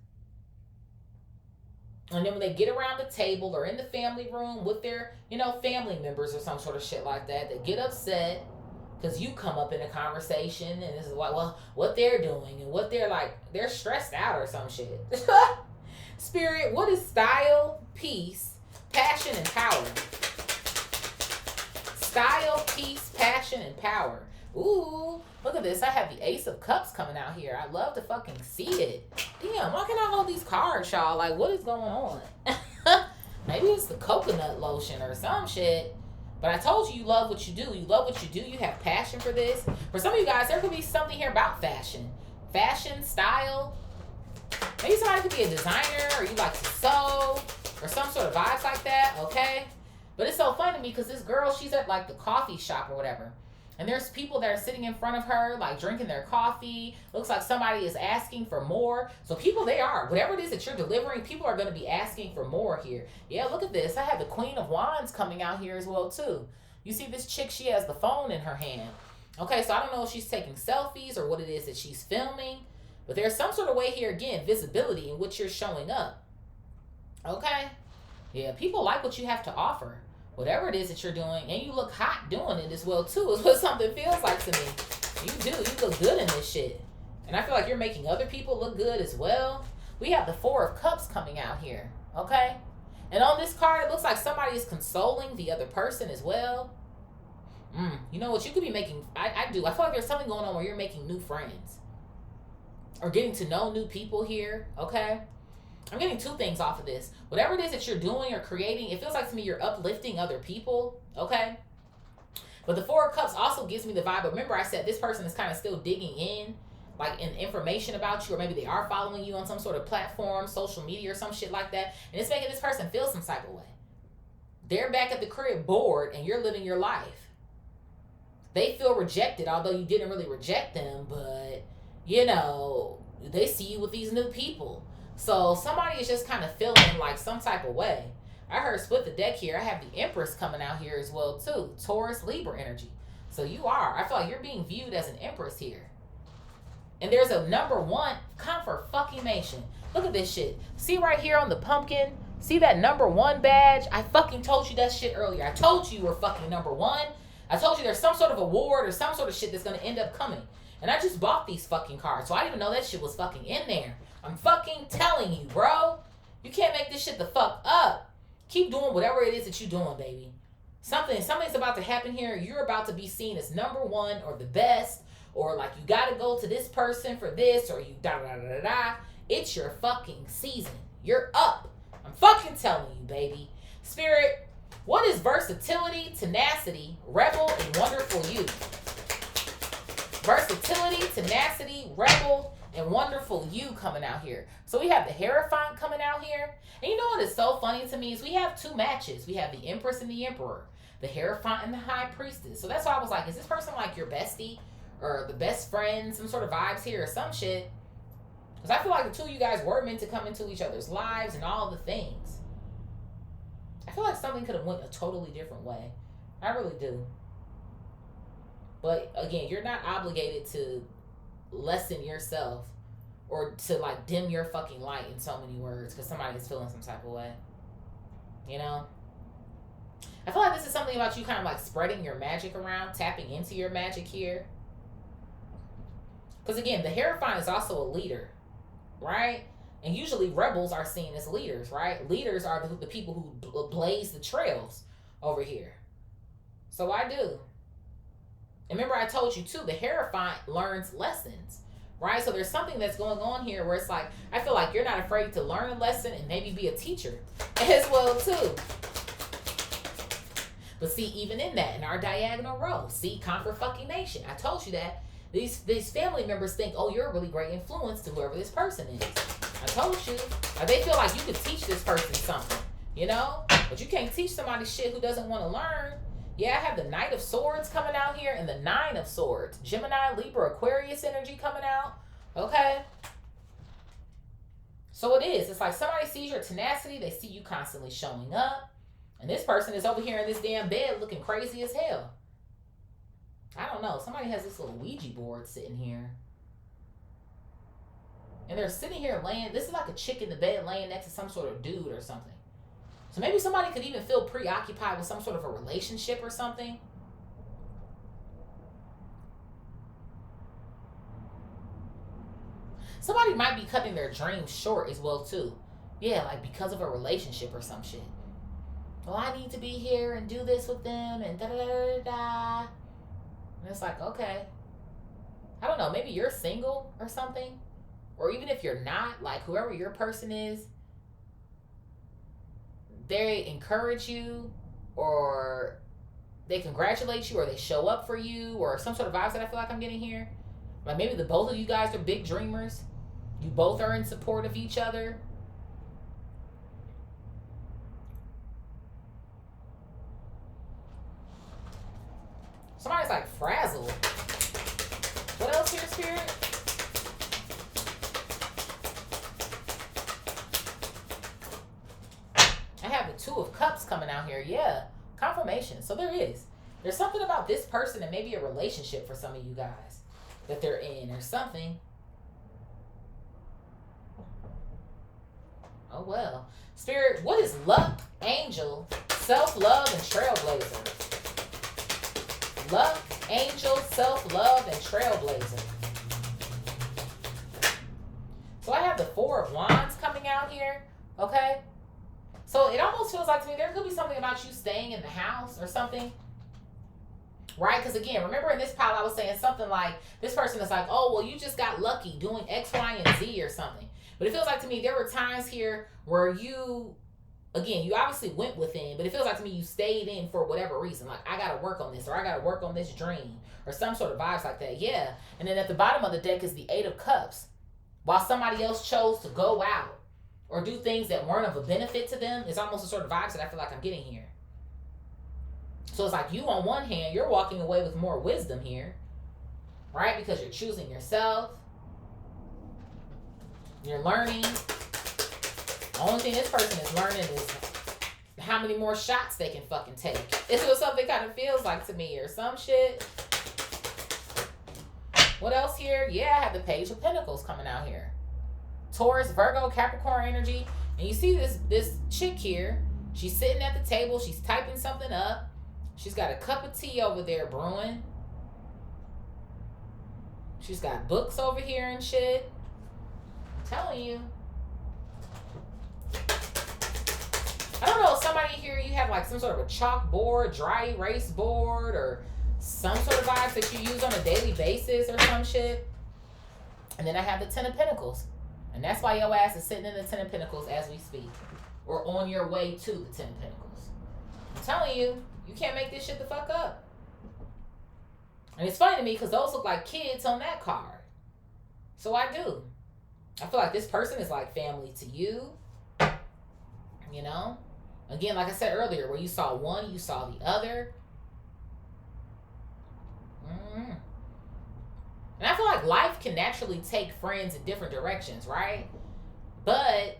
And then when they get around the table or in the family room with their, family members or some sort of shit like that, they get upset because you come up in a conversation and it's like, well, what they're doing and what they're stressed out or some shit. Spirit, what is style, peace, passion, and power? Style, peace, passion, and power. Ooh, look at this. I have the Ace of Cups coming out here. I love to fucking see it. Damn, why can't I hold these cards, y'all? Like, what is going on? Maybe it's the coconut lotion or some shit. But I told you, you love what you do. You love what you do. You have passion for this. For some of you guys, there could be something here about fashion. Fashion, style. Maybe somebody could be a designer, or you like to sew, or some sort of vibes like that, okay? But it's so fun to me because this girl, she's at like the coffee shop or whatever. And there's people that are sitting in front of her, like drinking their coffee. Looks like somebody is asking for more. So people, they are. Whatever it is that you're delivering, people are going to be asking for more here. Yeah, look at this. I have the Queen of Wands coming out here as well, too. You see this chick, she has the phone in her hand. Okay, so I don't know if she's taking selfies or what it is that she's filming. But there's some sort of way here, again, visibility in which you're showing up. Okay? Yeah, people like what you have to offer. Whatever it is that you're doing, and you look hot doing it as well, too, is what something feels like to me. You do. You look good in this shit. And I feel like you're making other people look good as well. We have the Four of Cups coming out here, okay? And on this card, it looks like somebody is consoling the other person as well. You know what? You could be making... I do. I feel like there's something going on where you're making new friends. Or getting to know new people here, okay? I'm getting two things off of this. Whatever it is that you're doing or creating, it feels like to me you're uplifting other people, okay? But the Four of Cups also gives me the vibe. But remember, I said this person is kind of still digging in, like in information about you, or maybe they are following you on some sort of platform, social media or some shit like that. And it's making this person feel some type of way. They're back at the crib bored and you're living your life. They feel rejected, although you didn't really reject them, but, they see you with these new people. So somebody is just kind of feeling like some type of way. I heard split the deck here. I have the Empress coming out here as well too. Taurus, Libra energy. So you are. I feel like you're being viewed as an Empress here. And there's a number one confirmation. Look at this shit. See right here on the pumpkin? See that number one badge? I fucking told you that shit earlier. I told you were fucking number one. I told you there's some sort of award or some sort of shit that's going to end up coming. And I just bought these fucking cards. So I didn't even know that shit was fucking in there. I'm fucking telling you, bro. You can't make this shit the fuck up. Keep doing whatever it is that you're doing, baby. Something's about to happen here. You're about to be seen as number one or the best. Or like you got to go to this person for this. Or you da-da-da-da-da. It's your fucking season. You're up. I'm fucking telling you, baby. Spirit, what is versatility, tenacity, rebel, and wonderful you? Versatility, tenacity, rebel, and wonderful you coming out here. So we have the Hierophant coming out here. And you know what is so funny to me is we have two matches. We have the Empress and the Emperor. The Hierophant and the High Priestess. So that's why I was like, is this person like your bestie? Or the best friend? Some sort of vibes here or some shit. Because I feel like the two of you guys were meant to come into each other's lives and all the things. I feel like something could have went a totally different way. I really do. But again, you're not obligated to lessen yourself or to like dim your fucking light in so many words because somebody is feeling some type of way. I feel like this is something about you kind of like spreading your magic around, tapping into your magic here. Because again, the Hierophant is also a leader, right? And usually rebels are seen as leaders, right? Leaders are the people who blaze the trails over here. So I do. And remember I told you too, the Hierophant learns lessons. right? So there's something that's going on here where it's like, I feel like you're not afraid to learn a lesson and maybe be a teacher as well too. But see, even in that, in our diagonal row, see, conquer fucking nation. I told you that. These family members think, oh, you're a really great influence to whoever this person is. I told you. Like, they feel like you could teach this person something, you know? But you can't teach somebody shit who doesn't want to learn. Yeah, I have the Knight of Swords coming out here and the Nine of Swords. Gemini, Libra, Aquarius energy coming out. Okay? So it is. It's like somebody sees your tenacity. They see you constantly showing up. And this person is over here in this damn bed looking crazy as hell. I don't know. Somebody has this little Ouija board sitting here. And they're sitting here laying. This is like a chick in the bed laying next to some sort of dude or something. So maybe somebody could even feel preoccupied with some sort of a relationship or something. Somebody might be cutting their dreams short as well too. Yeah, like because of a relationship or some shit. Well, I need to be here and do this with them and da da da da da. And it's like, okay. I don't know, maybe you're single or something. Or even if you're not, like whoever your person is, they encourage you or they congratulate you or they show up for you or some sort of vibes that I feel like I'm getting here. Like maybe the both of you guys are big dreamers. You both are in support of each other. Somebody's like frazzled. What else here, Spirit? I have the Two of Cups coming out here. Yeah, confirmation. So there is. There's something about this person and maybe a relationship for some of you guys that they're in or something. Oh, well. Spirit, what is luck, angel, self-love, and trailblazer? Luck, angel, self-love, and trailblazer. So I have the Four of Wands coming out here. Okay? So it almost feels like to me there could be something about you staying in the house or something. Right? Because again, remember in this pile I was saying something like, this person is like, oh, well, you just got lucky doing X, Y, and Z or something. But it feels like to me there were times here where you, again, you obviously went within, but it feels like to me you stayed in for whatever reason. Like, I got to work on this, or I got to work on this dream, or some sort of vibes like that. Yeah. And then at the bottom of the deck is the Eight of Cups. While somebody else chose to go out or do things that weren't of a benefit to them, it's almost the sort of vibes that I feel like I'm getting here. So it's like you on one hand, you're walking away with more wisdom here, right? Because you're choosing yourself. You're learning. The only thing this person is learning is how many more shots they can fucking take. It's what something kind of feels like to me or some shit. What else here? Yeah, I have the Page of Pentacles coming out here. Taurus, Virgo, Capricorn energy. And you see this chick here. She's sitting at the table. She's typing something up. She's got a cup of tea over there brewing. She's got books over here and shit. I'm telling you. I don't know, somebody here, you have like some sort of a chalkboard, dry erase board, or some sort of vibes that you use on a daily basis or some shit. And then I have the Ten of Pentacles. And that's why your ass is sitting in the Ten of Pentacles as we speak. Or on your way to the Ten of Pentacles. I'm telling you, you can't make this shit the fuck up. And it's funny to me because those look like kids on that card. So I do. I feel like this person is like family to you. You know? Again, like I said earlier, where you saw one, you saw the other. And I feel like life can naturally take friends in different directions, right? But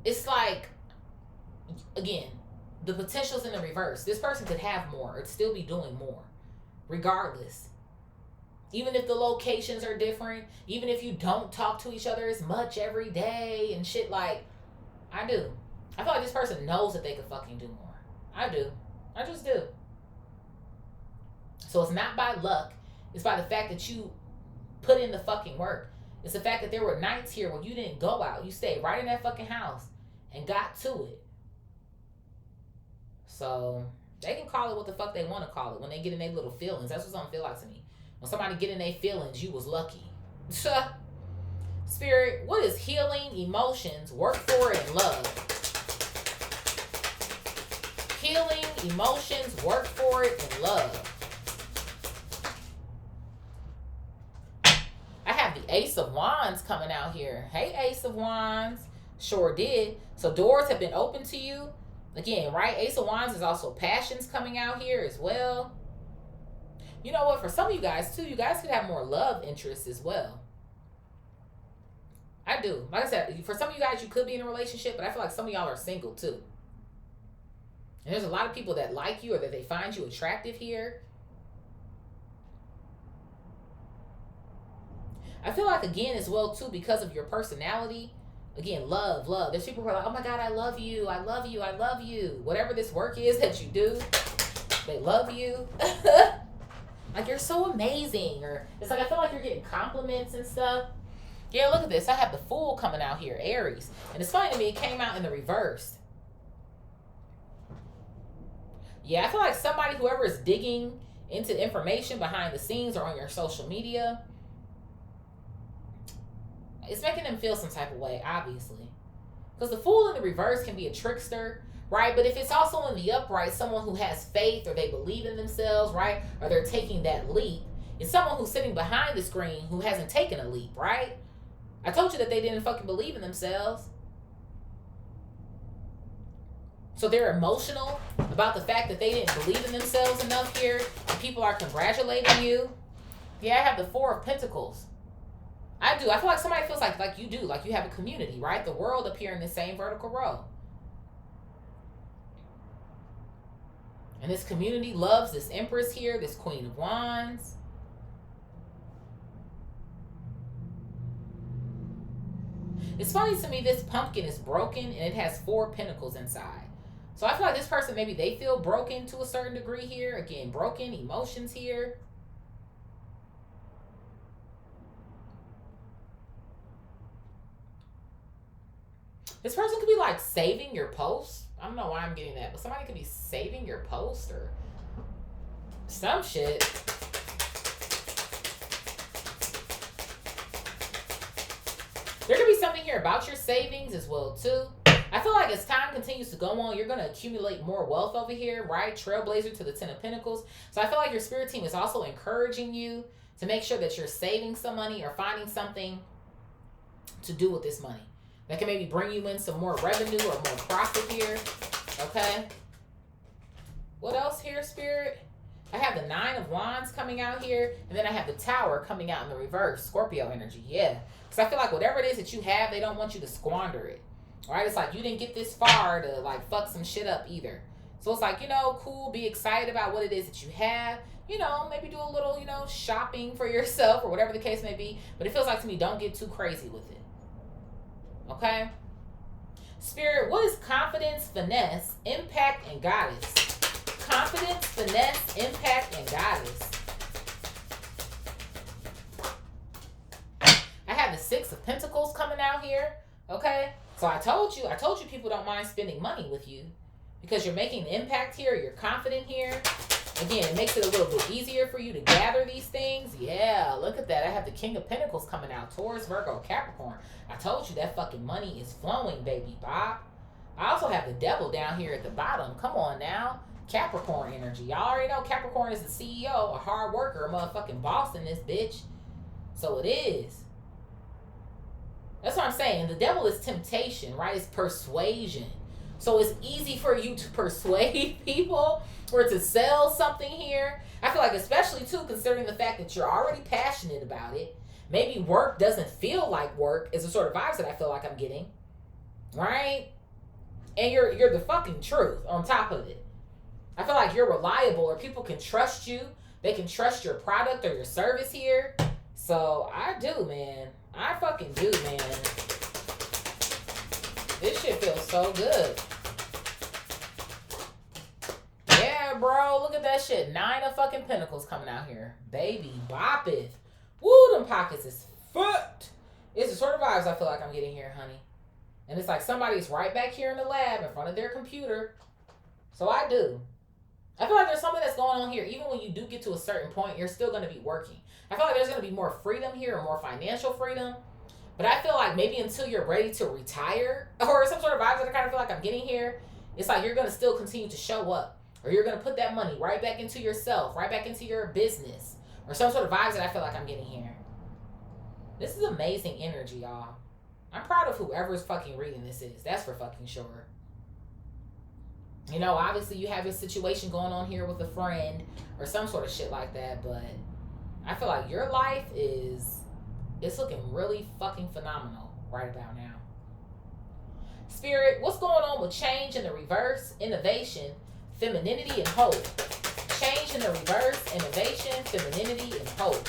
it's like, again, the potential's in the reverse. This person could have more or still be doing more, regardless. Even if the locations are different, even if you don't talk to each other as much every day and shit, like, I do. I feel like this person knows that they could fucking do more. I do. I just do. So it's not by luck. It's by the fact that you put in the fucking work. It's the fact that there were nights here when you didn't go out. You stayed right in that fucking house and got to it. So They can call it what the fuck they want to call it when they get in their little feelings. That's what something feel like to me. When somebody get in their feelings, you was lucky. Spirit, what is healing emotions? Work for it and love. Healing emotions, work for it and love. I have the Ace of Wands coming out here. Hey, Ace of Wands. Sure did. So doors have been open to you. Again, right? Ace of Wands is also passions coming out here as well. You know what? For some of you guys, too, you guys could have more love interests as well. I do. Like I said, for some of you guys, you could be in a relationship, but I feel like some of y'all are single, too. And there's a lot of people that like you or that they find you attractive here. I feel like, again, as well, too, because of your personality, again, love. There's people who are like, oh my God, I love you. I love you. I love you. Whatever this work is that you do, they love you. Like, you're so amazing. Or it's like, I feel like you're getting compliments and stuff. Yeah, look at this. I have the Fool coming out here, Aries. And it's funny to me, it came out in the reverse. Yeah, I feel like somebody, whoever is digging into information behind the scenes or on your social media, it's making them feel some type of way, obviously. Because the Fool in the reverse can be a trickster, right? But if it's also in the upright, someone who has faith or they believe in themselves, right? Or they're taking that leap, it's someone who's sitting behind the screen who hasn't taken a leap, right? I told you that they didn't fucking believe in themselves. So they're emotional about the fact that they didn't believe in themselves enough here, and people are congratulating you. Yeah, I have the Four of Pentacles. I do. I feel like somebody feels like you do, like you have a community, right? The world up here in the same vertical row. And this community loves this Empress here, this Queen of Wands. It's funny to me, this pumpkin is broken and it has 4 pentacles inside. So I feel like this person, maybe they feel broken to a certain degree here. Again, broken emotions here. This person could be like saving your post. I don't know why I'm getting that, but somebody could be saving your post or some shit. There could be something here about your savings as well, too. I feel like as time continues to go on, you're going to accumulate more wealth over here, right? Trailblazer to the 10 of Pentacles. So I feel like your spirit team is also encouraging you to make sure that you're saving some money or finding something to do with this money that can maybe bring you in some more revenue or more profit here. Okay. What else here, Spirit? I have the 9 of Wands coming out here, and then I have the Tower coming out in the reverse. Scorpio energy, yeah. Because I feel like whatever it is that you have, they don't want you to squander it. All right? It's like you didn't get this far to, like, fuck some shit up either. So it's like, you know, cool, be excited about what it is that you have. You know, maybe do a little, you know, shopping for yourself or whatever the case may be. But it feels like to me, don't get too crazy with it. Okay? Spirit, what is confidence, finesse, impact, and goddess? Confidence, finesse, impact, and goddess. I have the 6 of Pentacles coming out here. Okay? So I told you people don't mind spending money with you because you're making an impact here. You're confident here. Again, it makes it a little bit easier for you to gather these things. Yeah, look at that. I have the King of Pentacles coming out. Taurus, Virgo, Capricorn. I told you that fucking money is flowing, baby Bob. I also have the Devil down here at the bottom. Come on now. Capricorn energy. Y'all already know Capricorn is the CEO, a hard worker, a motherfucking boss in this bitch. So it is. That's what I'm saying. The Devil is temptation, right? It's persuasion. So it's easy for you to persuade people or to sell something here. I feel like especially too, considering the fact that you're already passionate about it. Maybe work doesn't feel like work is the sort of vibes that I feel like I'm getting. Right? And you're the fucking truth on top of it. I feel like you're reliable or people can trust you. They can trust your product or your service here. So I do, man. I fucking do, man. This shit feels so good. Yeah, bro. Look at that shit. 9 of fucking Pentacles coming out here. Baby boppeth. Woo, them pockets is foot. It's the sort of vibes I feel like I'm getting here, honey. And it's like somebody's right back here in the lab in front of their computer. So I do. I feel like there's something that's going on here. Even when you do get to a certain point, you're still going to be working. I feel like there's going to be more freedom here, or more financial freedom. But I feel like maybe until you're ready to retire, or some sort of vibes that I kind of feel like I'm getting here, it's like you're going to still continue to show up. Or you're going to put that money right back into yourself, right back into your business. Or some sort of vibes that I feel like I'm getting here. This is amazing energy, y'all. I'm proud of whoever's fucking reading this is. That's for fucking sure. You know, obviously you have your situation going on here with a friend or some sort of shit like that, but I feel like your life it's looking really fucking phenomenal right about now. Spirit, what's going on with change in the reverse, innovation, femininity, and hope? Change in the reverse, innovation, femininity, and hope.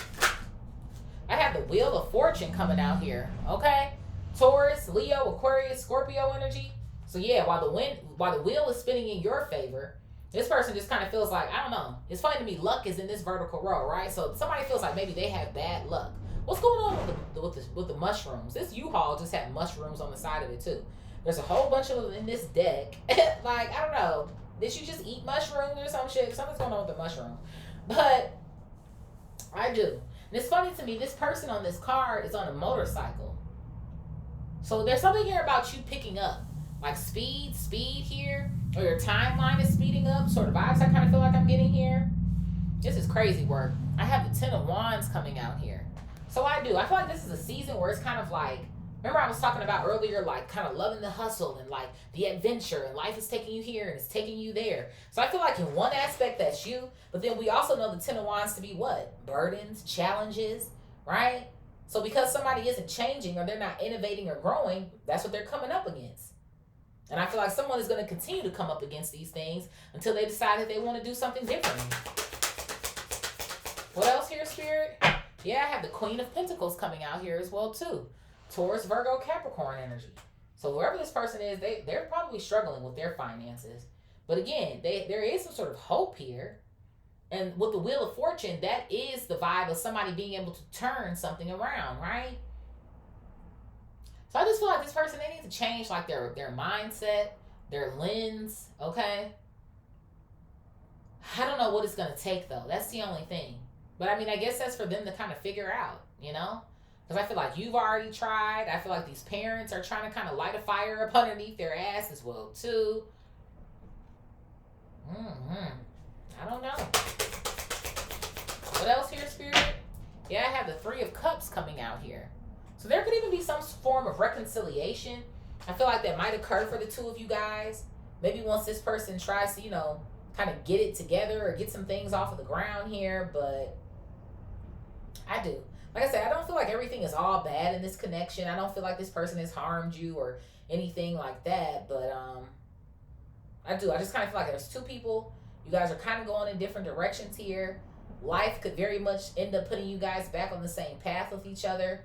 I have the Wheel of Fortune coming out here, okay? Taurus, Leo, Aquarius, Scorpio energy. So yeah, while the wheel is spinning in your favor, this person just kind of feels like, I don't know. It's funny to me, luck is in this vertical row, right? So somebody feels like maybe they have bad luck. What's going on with the mushrooms? This U-Haul just had mushrooms on the side of it too. There's a whole bunch of them in this deck. Like, I don't know. Did you just eat mushrooms or some shit? Something's going on with the mushroom. But I do. And it's funny to me, this person on this card is on a motorcycle. So there's something here about you picking up. Like speed here. Or your timeline is speeding up. Sort of vibes I kind of feel like I'm getting here. This is crazy work. I have the 10 of Wands coming out here. So I do. I feel like this is a season where it's kind of like, remember I was talking about earlier, like kind of loving the hustle and like the adventure, and life is taking you here and it's taking you there. So I feel like in one aspect that's you, but then we also know the 10 of Wands to be what? Burdens, challenges, right? So because somebody isn't changing or they're not innovating or growing, that's what they're coming up against. And I feel like someone is going to continue to come up against these things until they decide that they want to do something different. What else here, Spirit? Yeah, I have the Queen of Pentacles coming out here as well, too. Taurus, Virgo, Capricorn energy. So whoever this person is, they're probably struggling with their finances. But again, there is some sort of hope here. And with the Wheel of Fortune, that is the vibe of somebody being able to turn something around, right? So I just feel like this person, they need to change like their mindset, their lens, okay? I don't know what it's going to take, though. That's the only thing. But, I mean, I guess that's for them to kind of figure out, you know? Because I feel like you've already tried. I feel like these parents are trying to kind of light a fire up underneath their ass as well, too. I don't know. What else here, Spirit? Yeah, I have the 3 of Cups coming out here. So there could even be some form of reconciliation. I feel like that might occur for the two of you guys. Maybe once this person tries to, you know, kind of get it together or get some things off of the ground here. But I do. Like I said, I don't feel like everything is all bad in this connection. I don't feel like this person has harmed you or anything like that. But I do. I just kind of feel like there's two people. You guys are kind of going in different directions here. Life could very much end up putting you guys back on the same path with each other.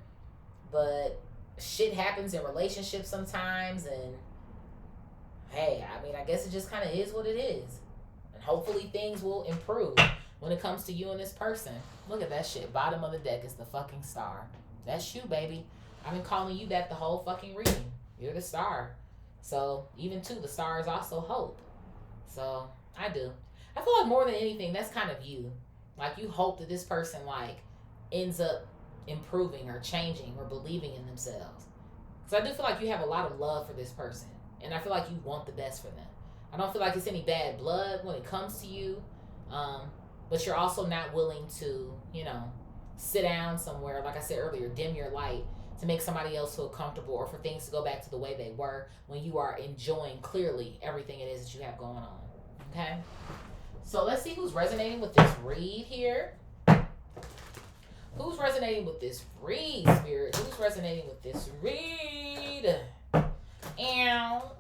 But shit happens in relationships sometimes. And hey, I mean, I guess it just kind of is what it is. And hopefully things will improve when it comes to you and this person. Look at that shit. Bottom of the deck is the fucking Star. That's you, baby. I've been calling you that the whole fucking reading. You're the Star. So even too, the Star is also hope. So I do. I feel like more than anything, that's kind of you. Like you hope that this person like ends up improving or changing or believing in themselves. Because I do feel like you have a lot of love for this person. And I feel like you want the best for them. I don't feel like it's any bad blood when it comes to you. But you're also not willing to, you know, sit down somewhere, like I said earlier, dim your light to make somebody else feel comfortable or for things to go back to the way they were when you are enjoying clearly everything it is that you have going on. Okay? So let's see who's resonating with this read here. Who's resonating with this read, Spirit? Who's resonating with this read? Ow.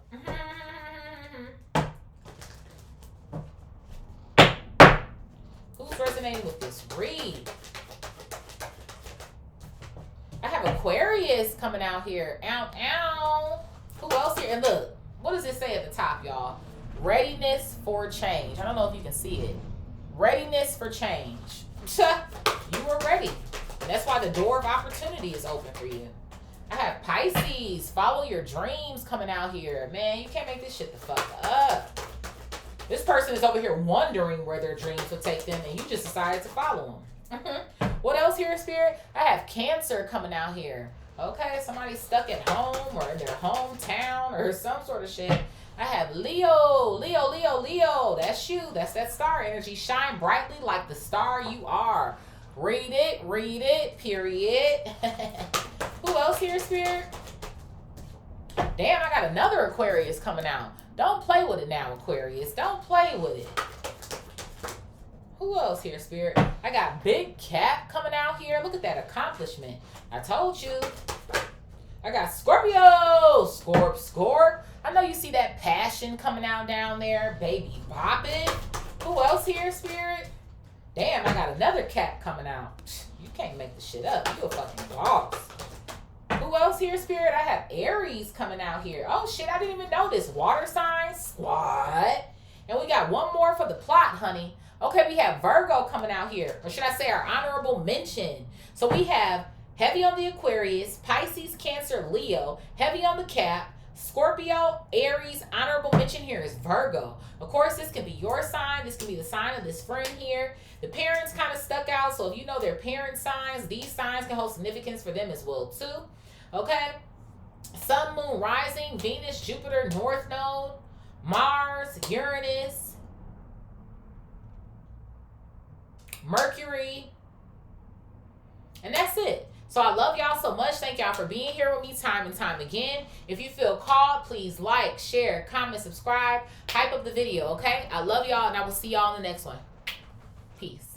Who's resonating with this read? I have Aquarius coming out here. Ow, ow. Who else here? And look, what does it say at the top, y'all? Readiness for change. I don't know if you can see it. Readiness for change. You were ready. And that's why the door of opportunity is open for you. I have Pisces. Follow your dreams coming out here. Man, you can't make this shit the fuck up. This person is over here wondering where their dreams will take them, and you just decided to follow them. What else here, Spirit? I have Cancer coming out here. Okay, somebody's stuck at home or in their hometown or some sort of shit. I have Leo. That's you. That's that star energy. Shine brightly like the star you are. Read it, period. Who else here, Spirit? Damn, I got another Aquarius coming out. Don't play with it now, Aquarius. Don't play with it. Who else here, Spirit? I got Big Cat coming out here. Look at that accomplishment. I told you. I got Scorpio. Scorp. I know you see that passion coming out down there. Baby bop it. Who else here, Spirit? Damn, I got another cat coming out. You can't make the shit up. You a fucking boss. Who else here, Spirit? I have Aries coming out here. Oh, shit, I didn't even know this. Water sign squad. And we got one more for the plot, honey. Okay, we have Virgo coming out here. Or should I say our honorable mention? So we have heavy on the Aquarius, Pisces, Cancer, Leo, heavy on the Cap, Scorpio, Aries. Honorable mention here is Virgo. Of course, this can be your sign. This can be the sign of this friend here. The parents kind of stuck out. So if you know their parent signs, these signs can hold significance for them as well, too. Okay? Sun, Moon, Rising, Venus, Jupiter, North Node, Mars, Uranus, Mercury, and that's it. So I love y'all so much. Thank y'all for being here with me time and time again. If you feel called, please like, share, comment, subscribe, hype up the video, okay? I love y'all, and I will see y'all in the next one. Peace.